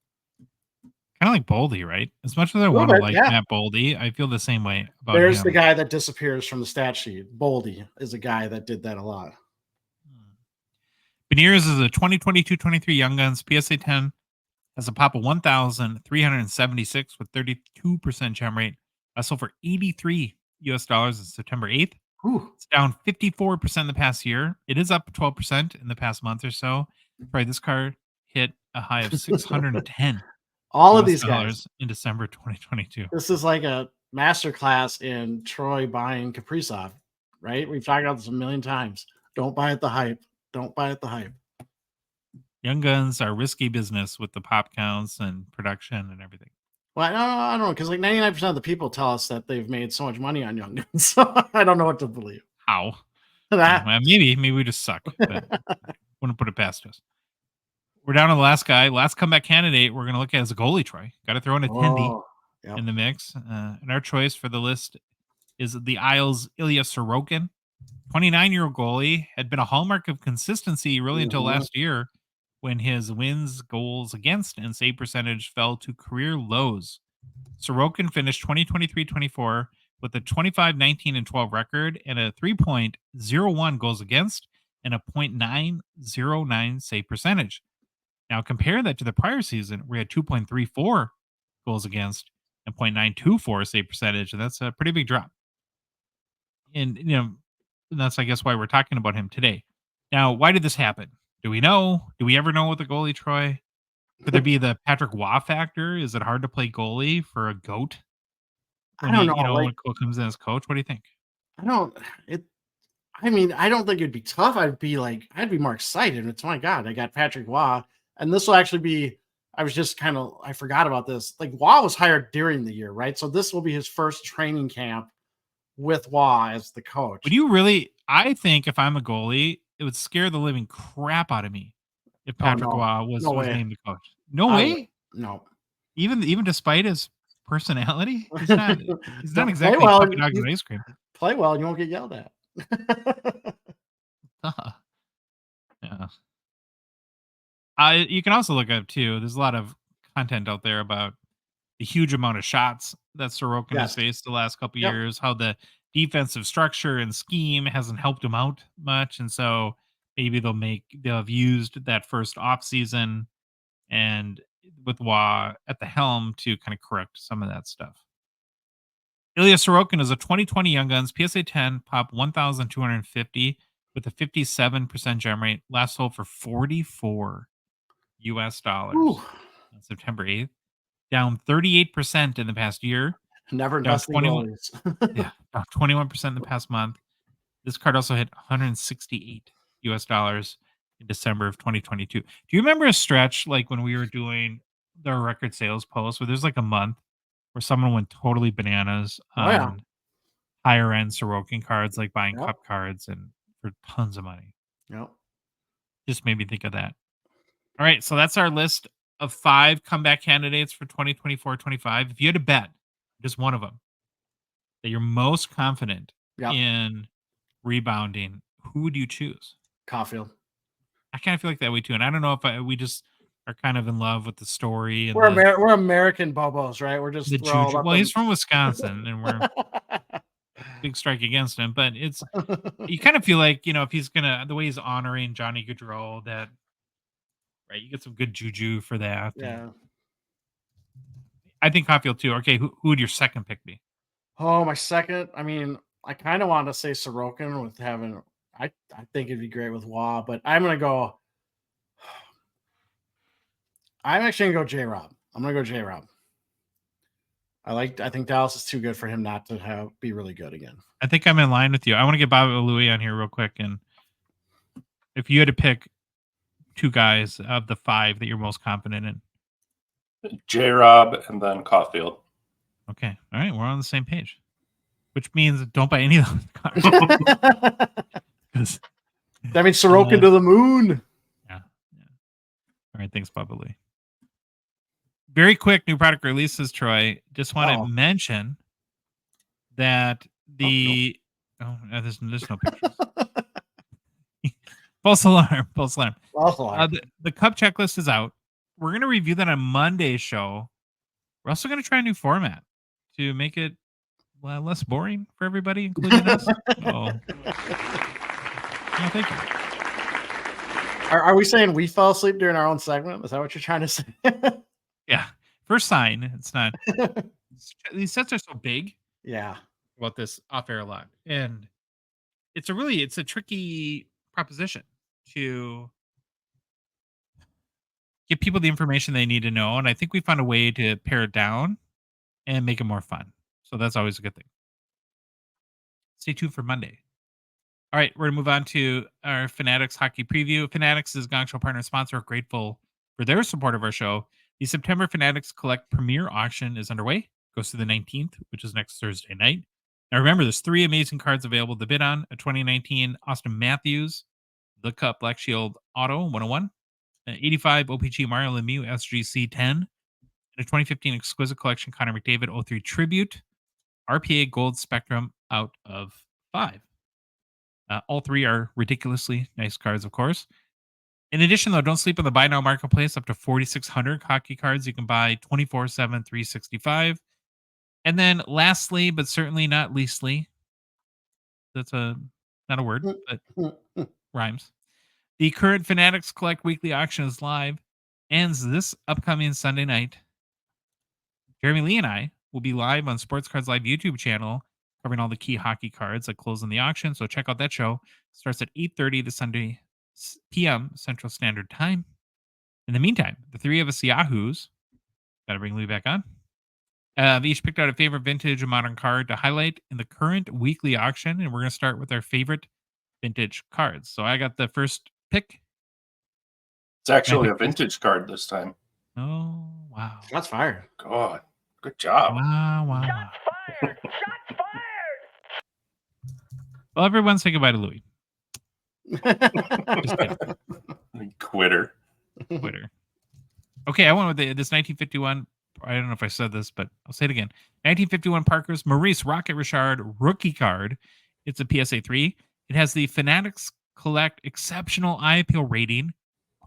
Kind of like Boldy, right? As much as I want to like Matt Boldy, I feel the same way about There's him. the guy that disappears from the stat sheet. Boldy is a guy that did that a lot. Beniers is a 2022-23 Young Guns PSA 10. Has a pop of 1,376 with 32% gem rate. I sold for $83 on September 8th. Ooh. It's down 54% in the past year. It is up 12% in the past month or so. Probably this card hit a high of 610. All of these guys in December 2022. This is like a masterclass in Troy buying Kaprizov, right? We've talked about this a million times. Don't buy at the hype. Don't buy at the hype. Young Guns are risky business with the pop counts and production and everything. Well, I don't know, because like 99% of the people tell us that they've made so much money on Young Guns, so I don't know what to believe. How? Well, maybe we just suck. But wouldn't put it past us. We're down to the last guy. Last comeback candidate we're going to look at is a goalie, Troy. Got to throw in a Tindy in the mix. And our choice for the list is the Isles' Ilya Sorokin. 29-year-old goalie, had been a hallmark of consistency really until last year when his wins, goals against, and save percentage fell to career lows. Sorokin finished 2023-24 with a 25-19-12 record and a 3.01 goals against and a .909 save percentage. Now compare that to the prior season, where he had 2.34 goals against and .924 save percentage, and that's a pretty big drop. And that's, I guess, why we're talking about him today. Now, why did this happen? Do we know? Do we ever know with the goalie, Troy? Could there be the Patrick Waugh factor? Is it hard to play goalie for a goat? I don't know. When Cole comes in as coach, what do you think? I don't think it'd be tough. I'd be more excited. It's, my God, I got Patrick Waugh. And this will actually be, I forgot about this. Like, Waugh was hired during the year, right? So this will be his first training camp with Waugh as the coach. Would you really? I think if I'm a goalie, it would scare the living crap out of me if Patrick Waugh was named the coach. No way? No. Even despite his personality? He's not exactly puppy dog with ice cream. Play well and you won't get yelled at. Yeah. You can also look up too. There's a lot of content out there about the huge amount of shots that Sorokin has faced the last couple years, how the defensive structure and scheme hasn't helped him out much, and so maybe they'll have used that first off season and with Waugh at the helm to kind of correct some of that stuff. Ilya Sorokin is a 2020 Young Guns PSA 10 pop 1,250 with a 57% gem rate. Last sold for $44 on September 8th. Down 38% in the past year. Never down 21. Yeah, down 21% in the past month. This card also hit $168 in December of 2022. Do you remember a stretch like when we were doing the record sales post where there's like a month where someone went totally bananas on higher end Sorokin cards, like buying cup cards and for tons of money? Yep. Just made me think of that. All right, so that's our list of 5 comeback candidates for 2024-25. If you had to bet just one of them that you're most confident in rebounding, who would you choose? Caulfield. I kind of feel like that way too, and I don't know if we just are kind of in love with the story. And we're American bobos, right? We're just well, he's from Wisconsin, and we're big strike against him. But it's you kind of feel like if he's gonna the way he's honoring Johnny Gaudreau, that right, you get some good juju for that. Yeah. I think Caulfield too. Okay, who would your second pick be? Oh, my second. I mean, I kind of wanted to say Sorokin with having. I think it'd be great with Waugh, but I'm gonna go. I'm actually gonna go J-Rob. I'm gonna go J-Rob. I think Dallas is too good for him not to be really good again. I think I'm in line with you. I want to get Bobby Louis on here real quick, and if you had to pick 2 guys of the 5 that you're most confident in, J-Rob, and then Caulfield. Okay. All right. We're on the same page, which means don't buy any of those cards. 'Cause, That means Sorokin to the moon. yeah. All right. Thanks, Bubba Lee. Very quick new product releases, Troy. Just want to mention that there's no pictures. False alarm. The cup checklist is out. We're going to review that on Monday's show. We're also going to try a new format to make it less boring for everybody, including us. Thank you. Are we saying we fell asleep during our own segment? Is that what you're trying to say? Yeah. First sign. It's not. These sets are so big. Yeah. About this off air a lot. And it's a tricky proposition to give people the information they need to know. And I think we found a way to pare it down and make it more fun. So that's always a good thing. Stay tuned for Monday. All right, we're going to move on to our Fanatics hockey preview. Fanatics is Gongshow partner sponsor. Grateful for their support of our show. The September Fanatics Collect Premier Auction is underway. Goes to the 19th, which is next Thursday night. Now remember, there's 3 amazing cards available to bid on. A 2019 Austin Matthews, The Cup Black Shield Auto 101, an 85 OPG Mario Lemieux SGC 10, and a 2015 Exquisite Collection Connor McDavid 03 Tribute, RPA Gold Spectrum out of 5. All 3 are ridiculously nice cards, of course. In addition, though, don't sleep on the buy now marketplace. Up to 4,600 hockey cards you can buy 24/7, 365. And then lastly, but certainly not leastly, that's not a word, but rhymes. The current Fanatics Collect Weekly Auction is live. Ends this upcoming Sunday night. Jeremy Lee and I will be live on Sports Cards Live YouTube channel covering all the key hockey cards that close in the auction. So check out that show. Starts at 8:30 this Sunday p.m. Central Standard Time. In the meantime, the 3 of us Yahoos, got to bring Lee back on, have each picked out a favorite vintage and modern card to highlight in the current weekly auction. And we're going to start with our favorite vintage cards. So I got the first pick. It's actually a vintage card this time. Oh, wow. Shots fired. God, good job. Wow. Shots fired! Well, everyone say goodbye to Louis. Just kidding. Quitter. Okay, I went with this 1951. I don't know if I said this, but I'll say it again. 1951 Parker's Maurice Rocket Richard rookie card. It's a PSA 3. It has the Fanatics Collect Exceptional Eye Appeal rating,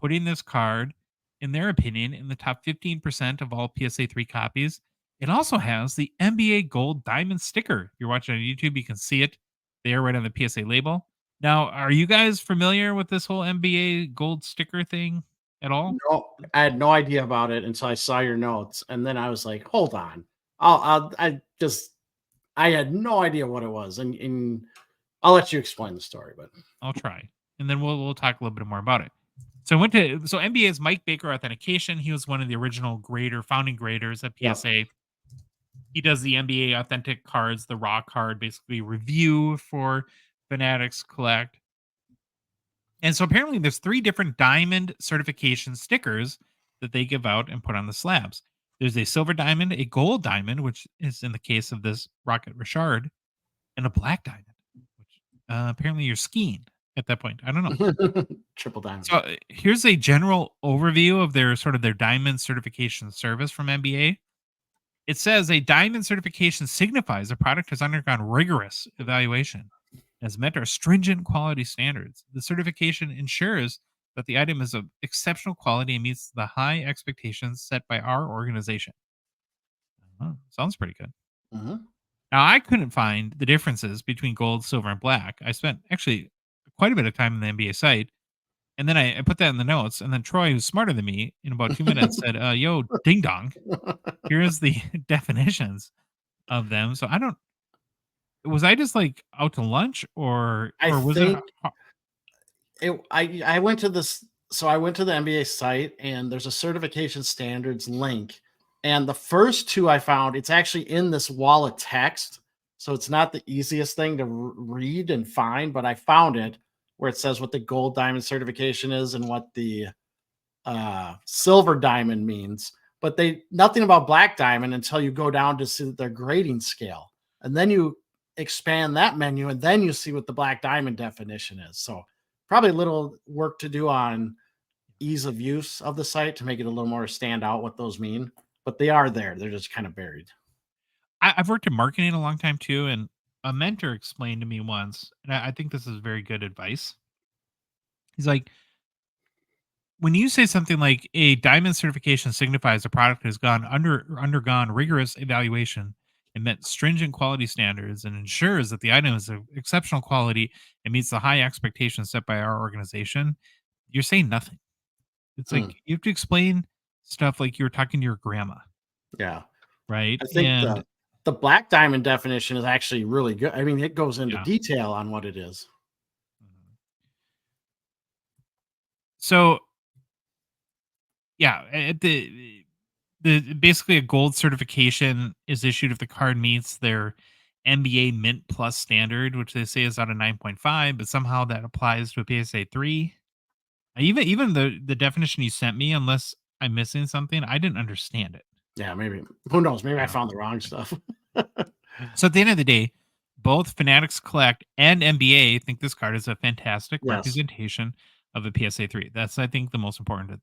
putting this card, in their opinion, in the top 15% of all PSA 3 copies. It also has the NBA Gold Diamond sticker. If you're watching on YouTube, you can see it there right on the PSA label. Now, are you guys familiar with this whole NBA Gold sticker thing at all? No, I had no idea about it until I saw your notes, and then I was like, "Hold on, I had no idea what it was," and I'll let you explain the story, but I'll try, and then we'll talk a little bit more about it. So NBA's Mike Baker Authentication. He was one of the original founding graders at PSA. Yeah. He does the NBA authentic cards, the raw card, basically review for Fanatics Collect. And so apparently there's 3 different diamond certification stickers that they give out and put on the slabs. There's a silver diamond, a gold diamond, which is in the case of this Rocket Richard, and a black diamond, which apparently you're skiing at that point. I don't know. Triple diamond. So here's a general overview of their diamond certification service from NBA. It says a diamond certification signifies a product has undergone rigorous evaluation, has met our stringent quality standards. The certification ensures that the item is of exceptional quality and meets the high expectations set by our organization. Sounds pretty good. Mm-hmm. Now, I couldn't find the differences between gold, silver, and black. I spent actually quite a bit of time on the NBA site, and then I put that in the notes, and then Troy, who's smarter than me, in about 2 minutes said, yo, ding dong, here's the definitions of them. So was I just like out to lunch or was it? I went to this. So I went to the NBA site, and there's a certification standards link. And the first 2 I found, it's actually in this wall of text. So it's not the easiest thing to read and find, but I found it where it says what the gold diamond certification is and what the silver diamond means. but nothing about Black Diamond until you go down to see their grading scale. And then you expand that menu and then you see what the Black Diamond definition is. So probably a little work to do on ease of use of the site to make it a little more stand out what those mean, but they are there. They're just kind of buried. I've worked in marketing a long time too, and a mentor explained to me once, and I think this is very good advice. He's like, when you say something like a diamond certification signifies a product has undergone rigorous evaluation and met stringent quality standards and ensures that the item is of exceptional quality and meets the high expectations set by our organization, you're saying nothing. It's like you have to explain stuff like you were talking to your grandma. Yeah. Right. I think the Black Diamond definition is actually really good. I mean, it goes into detail on what it is. So, yeah, the basically a gold certification is issued if the card meets their NBA Mint Plus standard, which they say is out of 9.5, but somehow that applies to a PSA 3. Even the definition you sent me, unless I'm missing something, I didn't understand it. Yeah, maybe. Who knows? Maybe I found the wrong stuff. So at the end of the day, both Fanatics Collect and NBA think this card is a fantastic representation of a PSA 3. That's, I think, the most important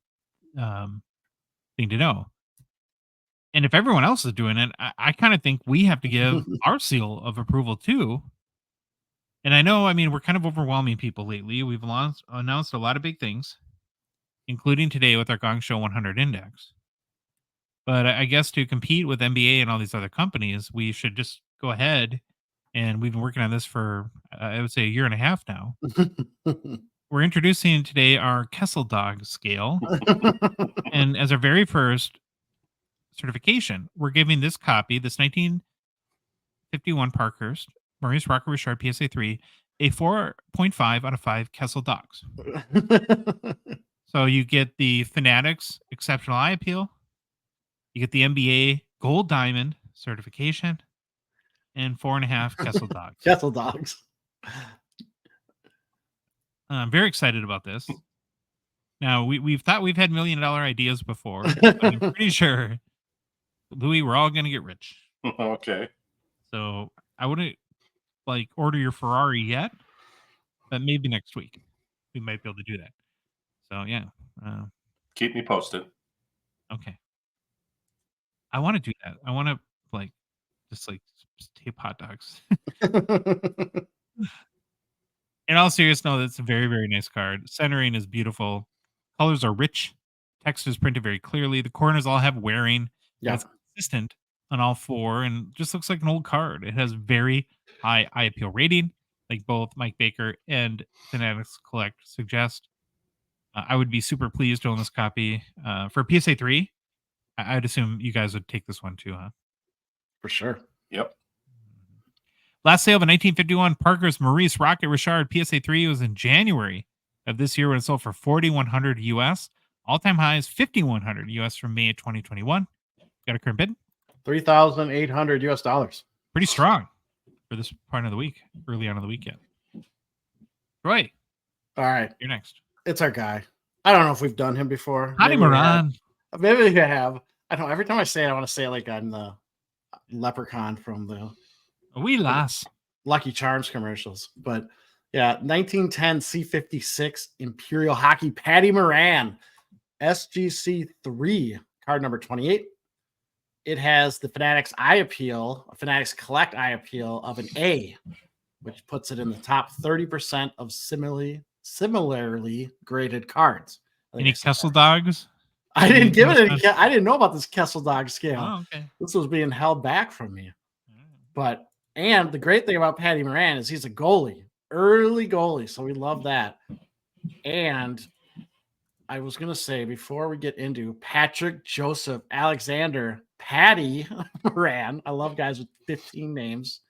thing to know. And if everyone else is doing it, I kind of think we have to give our seal of approval too. And I know, I mean, we're kind of overwhelming people lately. We've announced a lot of big things, including today with our Gongshow 100 index. But I guess to compete with NBA and all these other companies, we should just go ahead. And we've been working on this for, I would say, a year and a half now. We're introducing today our Kessel Dog scale. And as our very first certification, we're giving this copy, this 1951 Parkhurst Maurice Rocket Richard PSA 3, a 4.5 out of 5 Kessel Dogs. So you get the Fanatics Exceptional Eye Appeal, you get the NBA Gold Diamond certification, and 4.5 Kessel Dogs. Kessel Dogs. I'm very excited about this. Now, we've thought we've had $1 million ideas before. But I'm pretty sure, Louis, we're all going to get rich. Okay. So I wouldn't order your Ferrari yet, but maybe next week we might be able to do that. So yeah. Keep me posted. Okay. I want to do that. I want to just tape hot dogs. In all seriousness, no, that's a very, very nice card. Centering is beautiful. Colors are rich. Text is printed very clearly. The corners all have wearing. Yeah. It's consistent on all four and just looks like an old card. It has very high eye appeal rating, like both Mike Baker and Fanatics Collect suggest. I would be super pleased to own this copy. For PSA 3, I'd assume you guys would take this one too, huh? For sure. Yep. Last sale of a 1951 Parker's Maurice Rocket Richard PSA 3 was in January of this year when it sold for $4,100 US. All-time high is $5,100 US from May of 2021. Got a current bid? $3,800 US. Pretty strong for this part of the week, early on in the weekend. Troy. All right. You're next. It's our guy. I don't know if we've done him before. Hadi Moran. Maybe we have. I don't know. Every time I say it, I want to say it like I'm the leprechaun from the Lucky Charms commercials. But yeah, 1910 C56 Imperial Hockey Patty Moran, SGC 3, card number 28. It has the Fanatics Eye Appeal, Fanatics Collect Eye Appeal of an A, which puts it in the top 30% of similarly graded cards. Any Kessel Dogs? I didn't give it. I didn't know about this Kessel Dog scale. Oh, okay. This was being held back from me. And the great thing about Patty Moran is he's a goalie, early goalie. So we love that. And I was going to say, before we get into Patrick Joseph Alexander Patty Moran, I love guys with 15 names.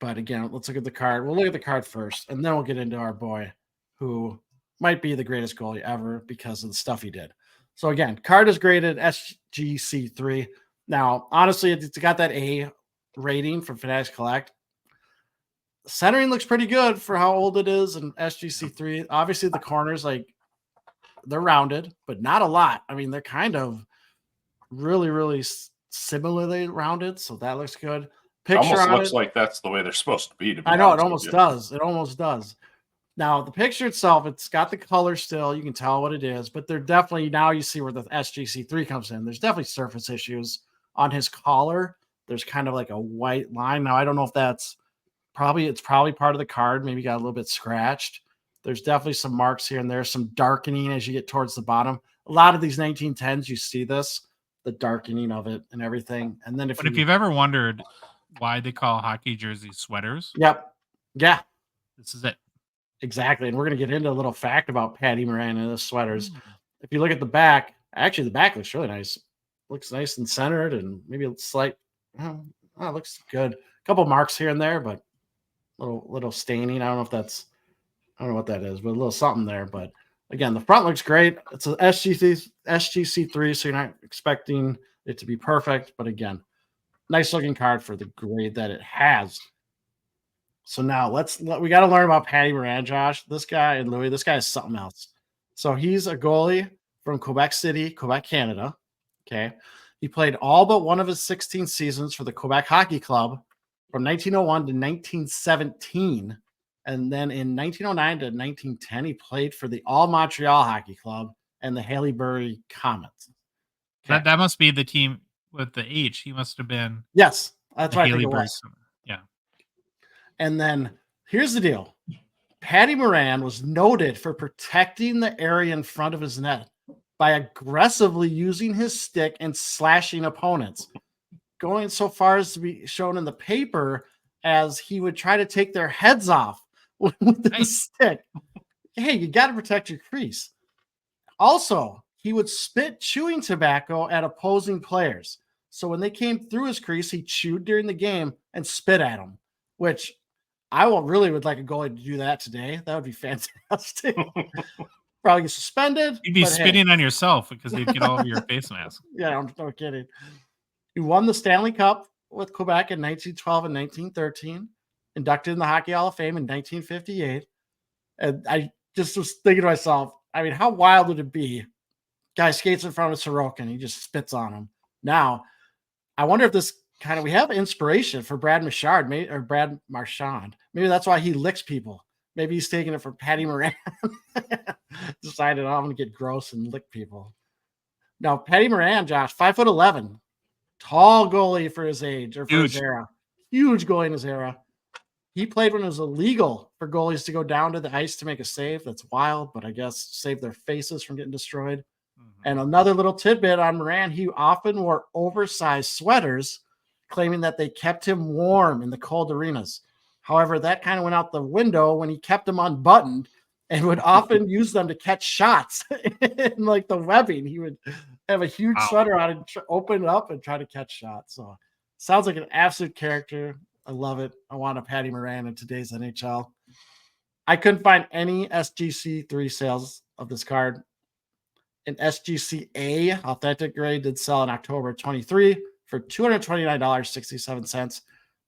But again, let's look at the card. We'll look at the card first, and then we'll get into our boy who might be the greatest goalie ever because of the stuff he did. So again, card is graded SGC3. Now, honestly, it's got that A rating from Fanatics Collect. Centering looks pretty good for how old it is in SGC3. Obviously, the corners, they're rounded, but not a lot. I mean, they're kind of really, really similarly rounded, so that looks good. Picture Almost on looks it. like that's the way they're supposed to be. To be I know it honest with almost you. does. It almost does. Now the picture itself, it's got the color still. You can tell what it is, but they're definitely now you see where the SGC3 comes in. There's definitely surface issues on his collar. There's kind of like a white line. Now I don't know if it's probably part of the card. Maybe got a little bit scratched. There's definitely some marks here and there, some darkening as you get towards the bottom. A lot of these 1910s, you see this, the darkening of it and everything. And then if you've ever wondered why they call hockey jerseys sweaters, yep, yeah, this is it. exactly. And we're going to get into a little fact about Patty Moran and the sweaters. If you look at the back, actually the back looks really nice. Looks nice and centered and maybe a slight, it looks good. A couple marks here and there, but little staining. I don't know what that is, but a little something there. But again, the front looks great. It's an SGC3, so you're not expecting it to be perfect. But again, nice looking card for the grade that it has. So now we got to learn about Patty Moran, Josh. This guy and Louis, this guy is something else. So he's a goalie from Quebec City, Quebec, Canada. Okay. He played all but one of his 16 seasons for the Quebec Hockey Club from 1901 to 1917. And then in 1909 to 1910, he played for the All Montreal Hockey Club and the Haileybury Comets. Okay. That must be the team with the H. He must have been. Yes, that's what I think it was. Yeah. And then here's the deal. Patty Moran was noted for protecting the area in front of his net by aggressively using his stick and slashing opponents, going so far as to be shown in the paper as he would try to take their heads off with the stick. Hey, you got to protect your crease. Also, he would spit chewing tobacco at opposing players. So when they came through his crease, he chewed during the game and spit at them, which I would like a goalie to do that today. That would be fantastic. Probably get suspended. You'd be spitting on yourself because you'd get all over your face mask. Yeah, no kidding. He won the Stanley Cup with Quebec in 1912 and 1913, inducted in the Hockey Hall of Fame in 1958. And I just was thinking to myself, I mean, how wild would it be? Guy skates in front of Sorokin, he just spits on him. Now, I wonder if this we have inspiration for Brad Marchand, or Brad Marchand. Maybe that's why he licks people. Maybe he's taking it from Patty Moran. Decided I'm going to get gross and lick people. Now, Patty Moran, Josh, 5'11", tall goalie for his age or for his era. Huge goalie in his era. He played when it was illegal for goalies to go down to the ice to make a save. That's wild, but I guess save their faces from getting destroyed. Mm-hmm. And another little tidbit on Moran, he often wore oversized sweaters, claiming that they kept him warm in the cold arenas. However, that kind of went out the window when he kept them unbuttoned and would often use them to catch shots in like the webbing. He would have a huge sweater on and open it up and try to catch shots. So sounds like an absolute character. I love it. I want a Patty Moran in today's NHL. I couldn't find any SGC3 sales of this card. An SGCA authentic grade did sell in October 23 for $229.67.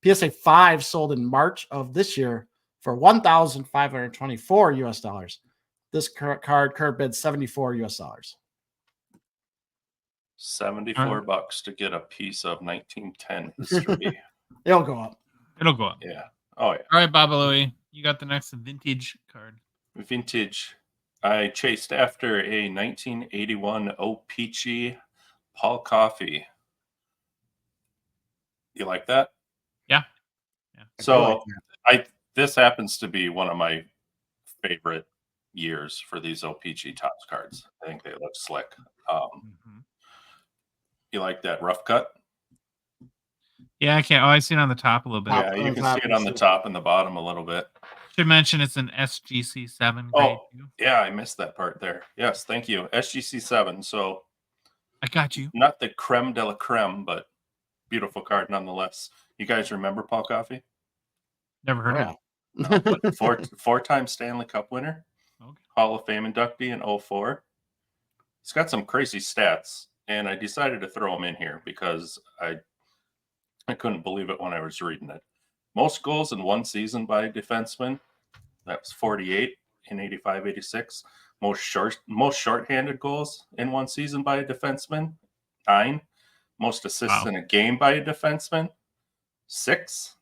PSA 5 sold in March of this year for $1,524 US dollars. This card current bid $74 US dollars. $74 to get a piece of 1910 history. It'll go up. It'll go up. Yeah. Oh, yeah. All right, Baba Louie, you got the next vintage card. Vintage. I chased after a 1981 O-Peachy Paul Coffey. You like that? Yeah. So this happens to be one of my favorite years for these O-Peachy Topps cards. I think they look slick. You like that rough cut? Yeah, I can't. Oh, I see it on the top a little bit. Yeah, you can see it on the top and the bottom a little bit. Should mention it's an SGC7. Oh, yeah, I missed that part there. Yes, thank you. SGC7. So I got you. Not the creme de la creme, but beautiful card nonetheless. You guys remember Paul Coffey? Never heard of him. Four-time Stanley Cup winner. Okay. Hall of Fame inductee in 2004. He's got some crazy stats, and I decided to throw him in here because I couldn't believe it when I was reading it. Most goals in one season by a defenseman, that was 48 in 85-86. Most short-handed goals in one season by a defenseman, 9. Most assists in a game by a defenseman, 6.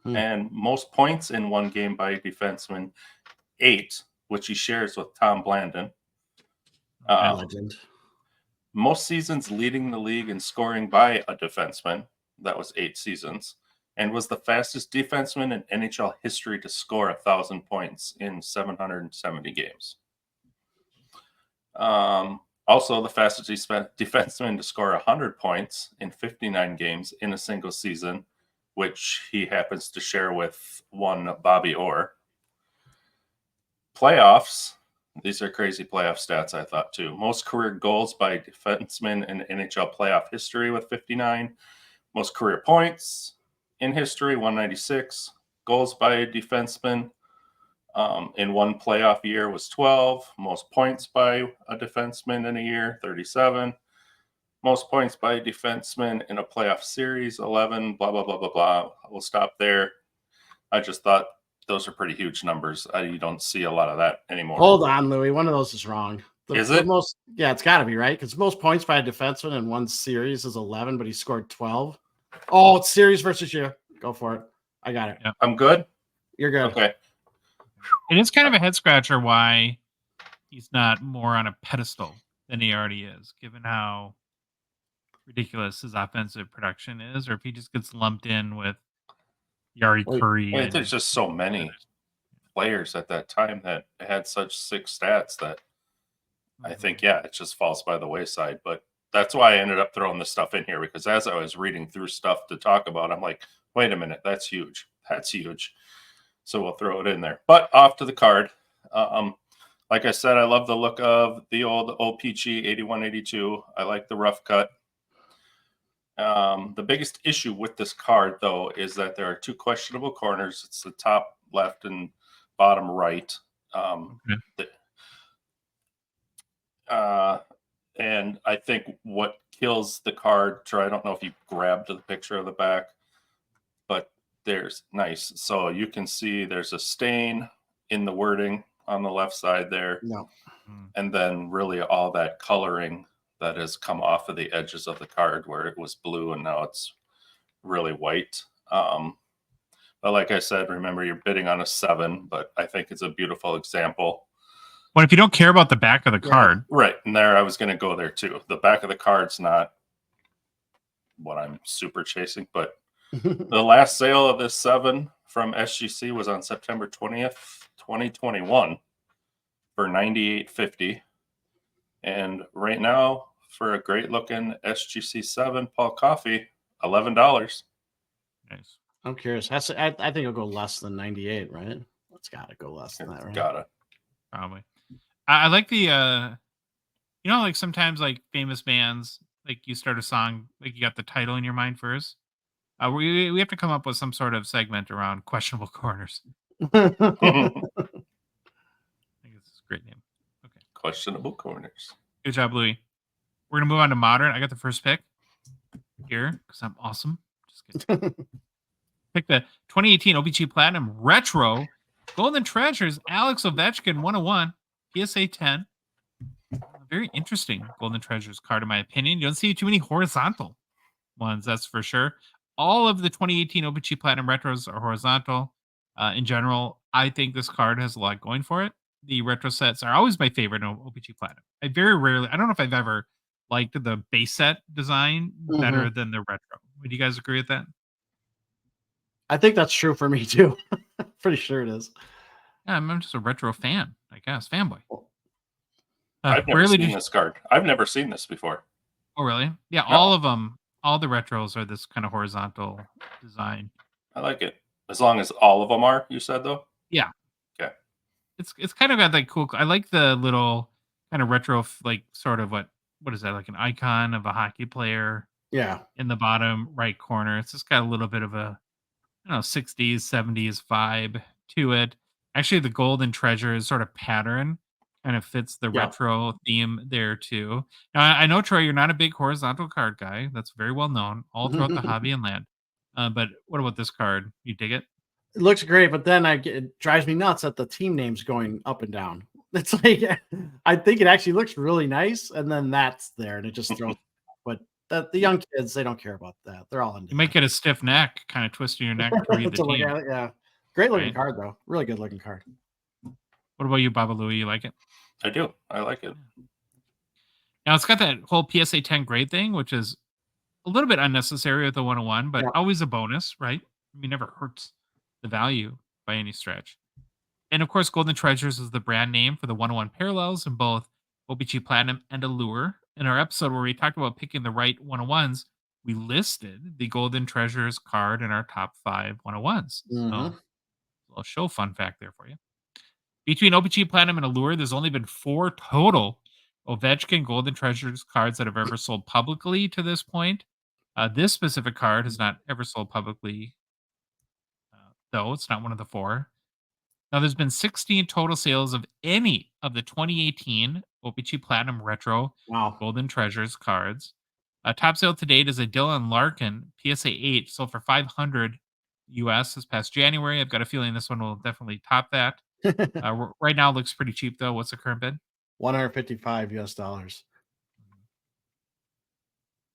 And most points in one game by a defenseman, 8, which he shares with Tom Blandon. Legend. Most seasons leading the league in scoring by a defenseman. That was 8 seasons. And was the fastest defenseman in NHL history to score 1,000 points in 770 games. Also, the fastest defenseman to score 100 points in 59 games in a single season, which he happens to share with one Bobby Orr. Playoffs. These are crazy playoff stats, I thought, too. Most career goals by defensemen in NHL playoff history with 59. Most career points in history, 196. Goals by a defenseman in one playoff year was 12. Most points by a defenseman in a year, 37. Most points by a defenseman in a playoff series, 11, blah, blah, blah, blah, blah. We'll stop there. I just thought those are pretty huge numbers. You don't see a lot of that anymore. Hold on, Louis. One of those is wrong. Is it? Yeah, it's got to be, right? Because most points by a defenseman in one series is 11, but he scored 12. Oh, it's series versus year. Go for it. I got it. Yeah. I'm good? You're good. Okay. It is kind of a head scratcher why he's not more on a pedestal than he already is, given how ridiculous his offensive production is, or if he just gets lumped in with Yari Curry. There's just so many players at that time that had such sick stats that I think, it just falls by the wayside. But that's why I ended up throwing this stuff in here, because as I was reading through stuff to talk about, I'm like, wait a minute, that's huge. That's huge. So we'll throw it in there. But off to the card. Like I said, I love the look of the old OPG 8182. I like the rough cut. The biggest issue with this card, though, is that there are 2 questionable corners. It's the top left and bottom right. And I think what kills the card, I don't know if you grabbed the picture of the back, but there's nice. So you can see there's a stain in the wording on the left side there. No. And then really all that coloring that has come off of the edges of the card where it was blue and now it's really white. But like I said, remember you're bidding on a 7, but I think it's a beautiful example. Well, if you don't care about the back of the card. Right. And there I was going to go there too. The back of the card's not what I'm super chasing, but the last sale of this 7 from SGC was on September 20th, 2021 for $98.50. And right now, for a great looking SGC 7 Paul Coffey, $11. Nice. I'm curious. I think it'll go less than 98, right? It's got to go less than that, right? Gotta. Probably. I like the, like sometimes like famous bands, like you start a song, like you got the title in your mind first. We have to come up with some sort of segment around questionable corners. I think it's a great name. Okay. Questionable corners. Good job, Louis. We're going to move on to modern. I got the first pick here because I'm awesome. Just kidding. Pick the 2018 OPG Platinum Retro Golden Treasures Alex Ovechkin 101 PSA 10. Very interesting Golden Treasures card, in my opinion. You don't see too many horizontal ones, that's for sure. All of the 2018 OPG Platinum Retros are horizontal. In general, I think this card has a lot going for it. The retro sets are always my favorite in OPG Platinum. I don't know if I've ever liked the base set design better than the retro. Would you guys agree with that? I think that's true for me too. Pretty sure it is. Yeah, I'm just a retro fan, I guess. Fanboy. I've never seen this card. I've never seen this before. Oh, really? Yeah, No. all of them. All the retros are this kind of horizontal design. I like it. As long as all of them are, you said, though? Yeah. Okay. It's kind of got that cool. I like the little kind of retro, like sort of what is that? Like an icon of a hockey player. Yeah. In the bottom right corner. It's just got a little bit of a, 60s, 70s vibe to it. Actually, the Golden Treasure is sort of pattern kind of fits the retro theme there too. Now, I know, Troy, you're not a big horizontal card guy. That's very well known all throughout the hobby and land. But what about this card? You dig it? It looks great, but then it drives me nuts that the team name's going up and down. It's like, I think it actually looks really nice, and then that's there, and it just throws. But that the young kids, they don't care about that. They're all into You might that. get a stiff neck, kind of twisting your neck to read the To look team. at it, yeah. Great looking Right? card though. Really good looking card. What about you, Baba Louie? You like it? I do. I like it. Now it's got that whole PSA 10 grade thing, which is a little bit unnecessary with the 101, but Yeah. always a bonus, right? I mean, never hurts the value by any stretch. And of course, Golden Treasures is the brand name for the 101 parallels in both OPG Platinum and Allure. In our episode where we talked about picking the right 101s, we listed the Golden Treasures card in our top 5 101s. Mhm. So, a little show fun fact there for you. Between OPG Platinum and Allure, there's only been 4 total Ovechkin Golden Treasures cards that have ever sold publicly to this point. This specific card has not ever sold publicly, though. It's not one of the 4. Now, there's been 16 total sales of any of the 2018 OPG Platinum Retro Wow. Golden Treasures cards. Top sale to date is a Dylan Larkin PSA 8, sold for $500 US this past January. I've got a feeling this one will definitely top that. Right now, it looks pretty cheap, though. What's the current bid? $155 US.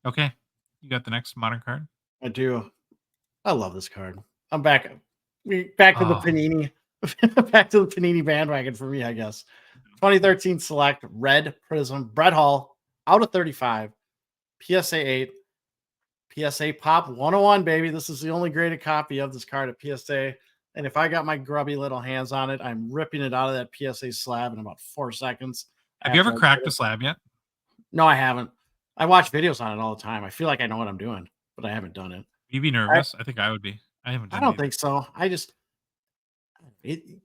Okay. You got the next modern card? I do. I love this card. I'm back. Back to the Oh. Panini. Back to the Panini bandwagon for me, I guess. 2013 Select Red Prism Brett Hall out of 35. PSA 8. PSA Pop 101, baby. This is the only graded copy of this card at PSA. And if I got my grubby little hands on it, I'm ripping it out of that PSA slab in about 4 seconds. Have you ever after I cracked put a slab yet? No, I haven't. I watch videos on it all the time. I feel like I know what I'm doing, but I haven't done it. You'd be nervous. I think I would be. I haven't done I don't it either. think so.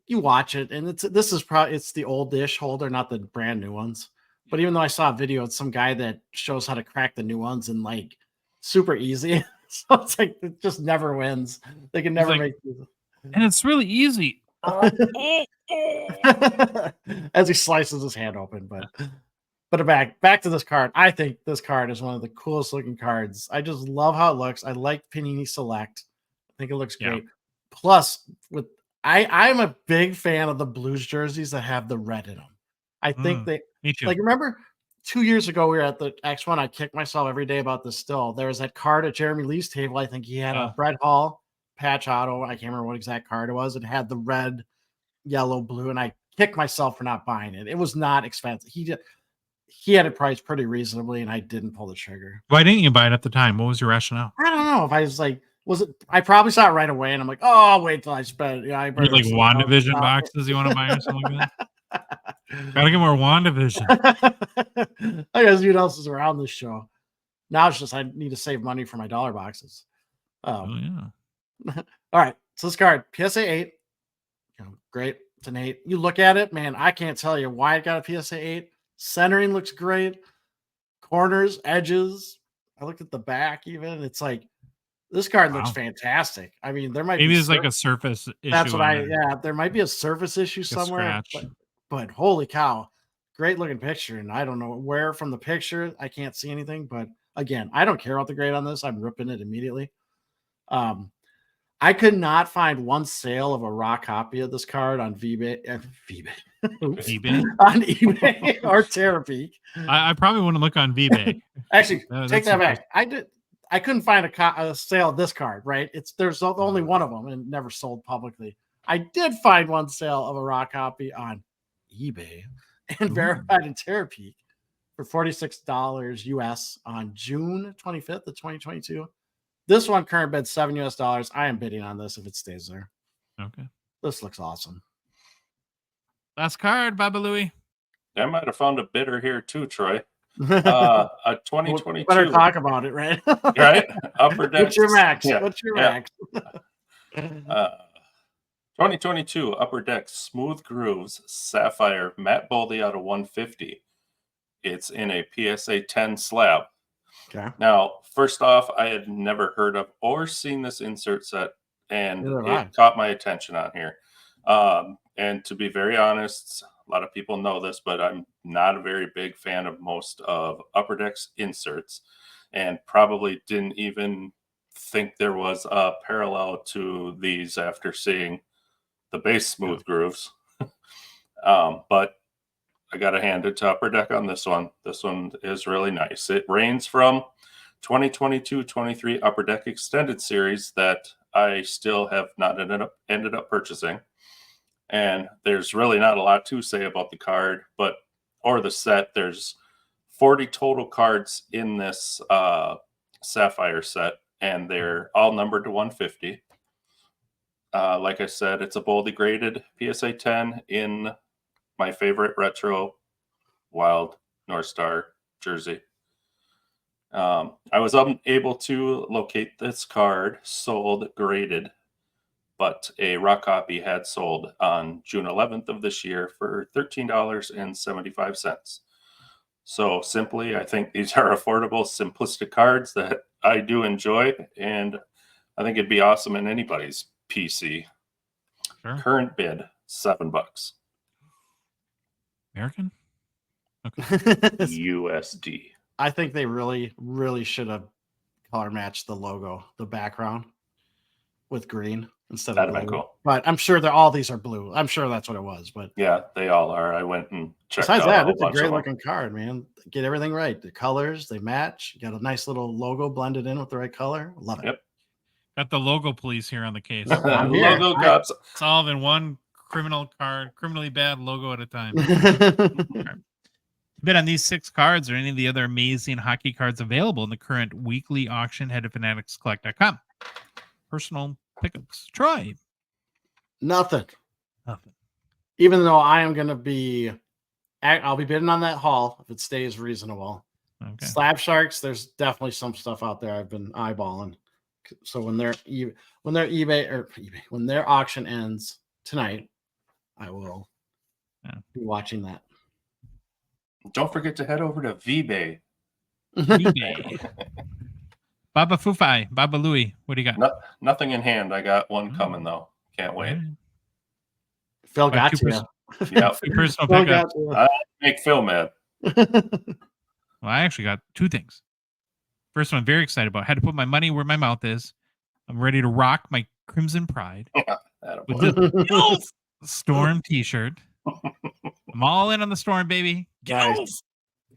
You watch it, and it's the old dish holder, not the brand new ones. But even though I saw a video of some guy that shows how to crack the new ones and like super easy, so it's like it just never wins. They can never like, make. And it's really easy. As he slices his hand open, but back to this card. I think this card is one of the coolest looking cards. I just love how it looks. I like Panini Select. I think it looks great. Plus, I'm a big fan of the Blues jerseys that have the red in them. I think me too. like remember 2 years ago we were at the X1. I kick myself every day about this still. There was that card at Jeremy Lee's table. I think he had a Brett Hall patch auto. I can't remember what exact card it was. It had the red, yellow, blue, and I kicked myself for not buying it. It was not expensive. He had it priced pretty reasonably, and I didn't pull the trigger. Why didn't you buy it at the time? What was your rationale? I don't know if I was like, I probably saw it right away, and I'm like, oh, I'll wait till I spend. Yeah, I Like WandaVision boxes you want to buy or something like that? Gotta get more WandaVision. I guess what else is around this show. Now it's just I need to save money for my dollar boxes. Oh yeah. All right. So this card, PSA 8. Great. It's an 8. You look at it, man, I can't tell you why it got a PSA 8. Centering looks great. Corners, edges. I looked at the back even. It's like this card looks fantastic. I mean, there might maybe it's like a surface issue. That's what there might be a surface issue somewhere. But holy cow, great looking picture. And I don't know where from the picture I can't see anything. But again, I don't care about the grade on this. I'm ripping it immediately. I could not find one sale of a raw copy of this card on eBay on eBay or Terapeak. I probably want to look on eBay. Actually, take that back. I couldn't find a sale of this card. Right? There's only one of them and never sold publicly. I did find one sale of a raw copy on eBay and verified in Terapeak for $46 US on June 25th of 2022. This one current bid $7 US. I am bidding on this if it stays there. Okay. This looks awesome. Last card, Baba Louie. I might have found a bidder here too, Troy. A 2022. Better talk about it, right? Right? Upper Deck. What's your max? Yeah. What's your max? 2022 Upper Deck Smooth Grooves Sapphire Matte Boldy out of 150. It's in a PSA 10 slab. Okay. Now, first off, I had never heard of or seen this insert set, and Neither it caught my attention on here. And to be very honest, a lot of people know this, but I'm not a very big fan of most of Upper Deck's inserts, and probably didn't even think there was a parallel to these after seeing the base Smooth Grooves. But I got to hand it to Upper Deck on this one. This one is really nice. It ranges from 2022-23 Upper Deck Extended Series that I still have not ended up purchasing. And there's really not a lot to say about the card, or the set. There's 40 total cards in this Sapphire set, and they're all numbered to 150. Like I said, it's a boldly graded PSA 10 in my favorite retro Wild North Star jersey. I was unable to locate this card sold graded, but a raw copy had sold on June 11th of this year for $13.75. So simply, I think these are affordable, simplistic cards that I do enjoy, and I think it'd be awesome in anybody's PC. Sure. Current bid, $7. American? Okay. USD. I think they really, really should have color matched the logo, the background with green instead That'd of have blue. been cool. But I'm sure all these are blue. I'm sure that's what it was. But Yeah, they all are. I went and checked besides out that, a it's a bunch great of them. looking card, man. Get everything right. The colors, they match. You got a nice little logo blended in with the right color. Love it. Yep. Got the logo police here on the case. I'm here. Logo cops. Solving one criminally bad logo at a time. Bid on these 6 cards or any of the other amazing hockey cards available in the current weekly auction. Head to fanaticscollect.com. Personal pickups. Troy. Nothing. Nothing. Even though I'll be bidding on that haul if it stays reasonable. Okay. Slab Sharks, there's definitely some stuff out there I've been eyeballing. So when their auction ends tonight, I will be watching that. Don't forget to head over to VBay. eBay. Baba Fufai, Baba Louie, what do you got? Nothing in hand. I got one coming though. Can't wait. Phil got two you. Yeah, Personal Phil pickups. got make Phil mad. Well, I actually got 2 things. First one I'm very excited about. Had to put my money where my mouth is. I'm ready to rock my Crimson Pride with the Storm t-shirt. I'm all in on the Storm, baby. Nice.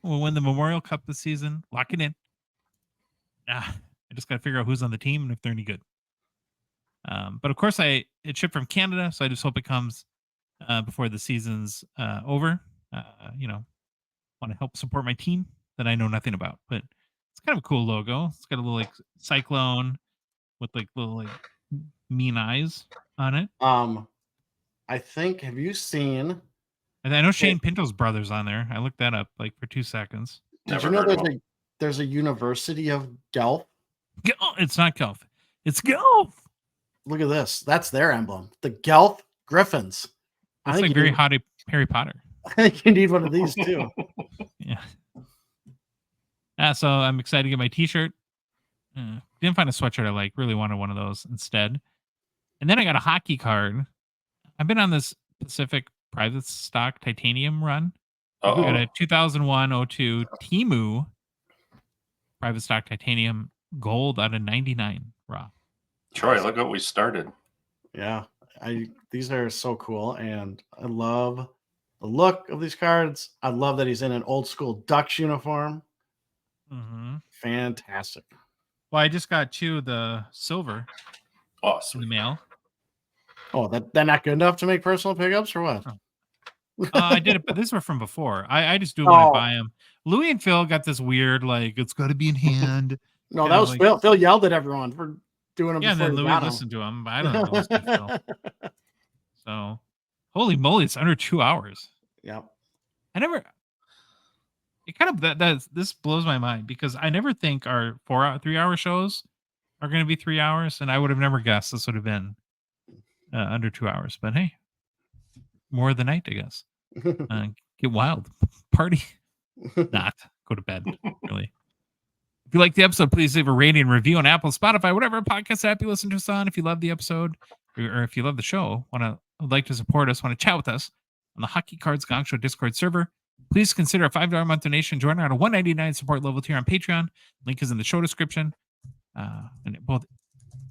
We'll win the Memorial Cup this season. Lock it in. I just got to figure out who's on the team and if they're any good. But of course, it shipped from Canada, so I just hope it comes before the season's over. Want to help support my team that I know nothing about, but it's kind of a cool logo. It's got a little cyclone with little mean eyes on it. I think, have you seen? And I know Shane Pinto's brother's on there. I looked that up for 2 seconds. Did you know there's a University of Guelph? It's not Guelph. It's Guelph. Look at this. That's their emblem. The Guelph Griffins. That's like very hot Harry Potter. I think you need one of these too. Yeah. So I'm excited to get my t-shirt. Didn't find a sweatshirt I like. Really wanted one of those instead. And then I got a hockey card. I've been on this Pacific private stock titanium run. I got a 2001-02 Temu private stock titanium gold out of 99 raw. Troy, look what we started. Yeah. These are so cool, and I love the look of these cards. I love that he's in an old school Ducks uniform. Mm-hmm. Fantastic. Well, I just got the silver Awesome. in the mail. Oh, they're not good enough to make personal pickups or what? I did it, but these were from before. I just do it when I buy them. Louis and Phil got this weird, it's got to be in hand. No, that was Phil. Phil yelled at everyone for doing them. Yeah, and then Louis listened to him. But I don't know. Listen to Phil. So, holy moly, it's under 2 hours. Yeah. It kind of this blows my mind because I never think our 3-hour shows are going to be 3 hours, and I would have never guessed this would have been under 2 hours. But hey, more of the night, I guess. Get wild, party, not go to bed. Really. If you like the episode, please leave a rating and review on Apple, Spotify, whatever podcast app you listen to us on. If you love the episode, or if you love the show, would like to support us, want to chat with us on the Hockey Cards Gongshow Discord server, please consider a $5 a month donation. Join our $1.99 support level tier on Patreon. Link is in the show description. And both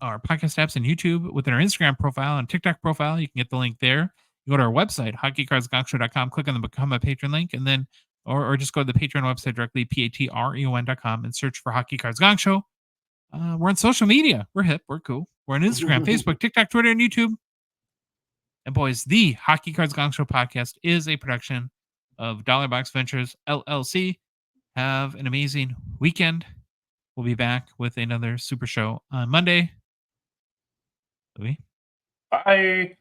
our podcast apps and YouTube, within our Instagram profile and TikTok profile, you can get the link there. You go to our website, hockeycardsgongshow.com, click on the Become a Patron link, and then or just go to the Patreon website directly, patreon.com, and search for Hockey Cards Gongshow. We're on social media. We're hip. We're cool. We're on Instagram, Facebook, TikTok, Twitter, and YouTube. And boys, the Hockey Cards Gongshow podcast is a production of Dollar Box Ventures, LLC. Have an amazing weekend. We'll be back with another super show on Monday. Louis? Bye.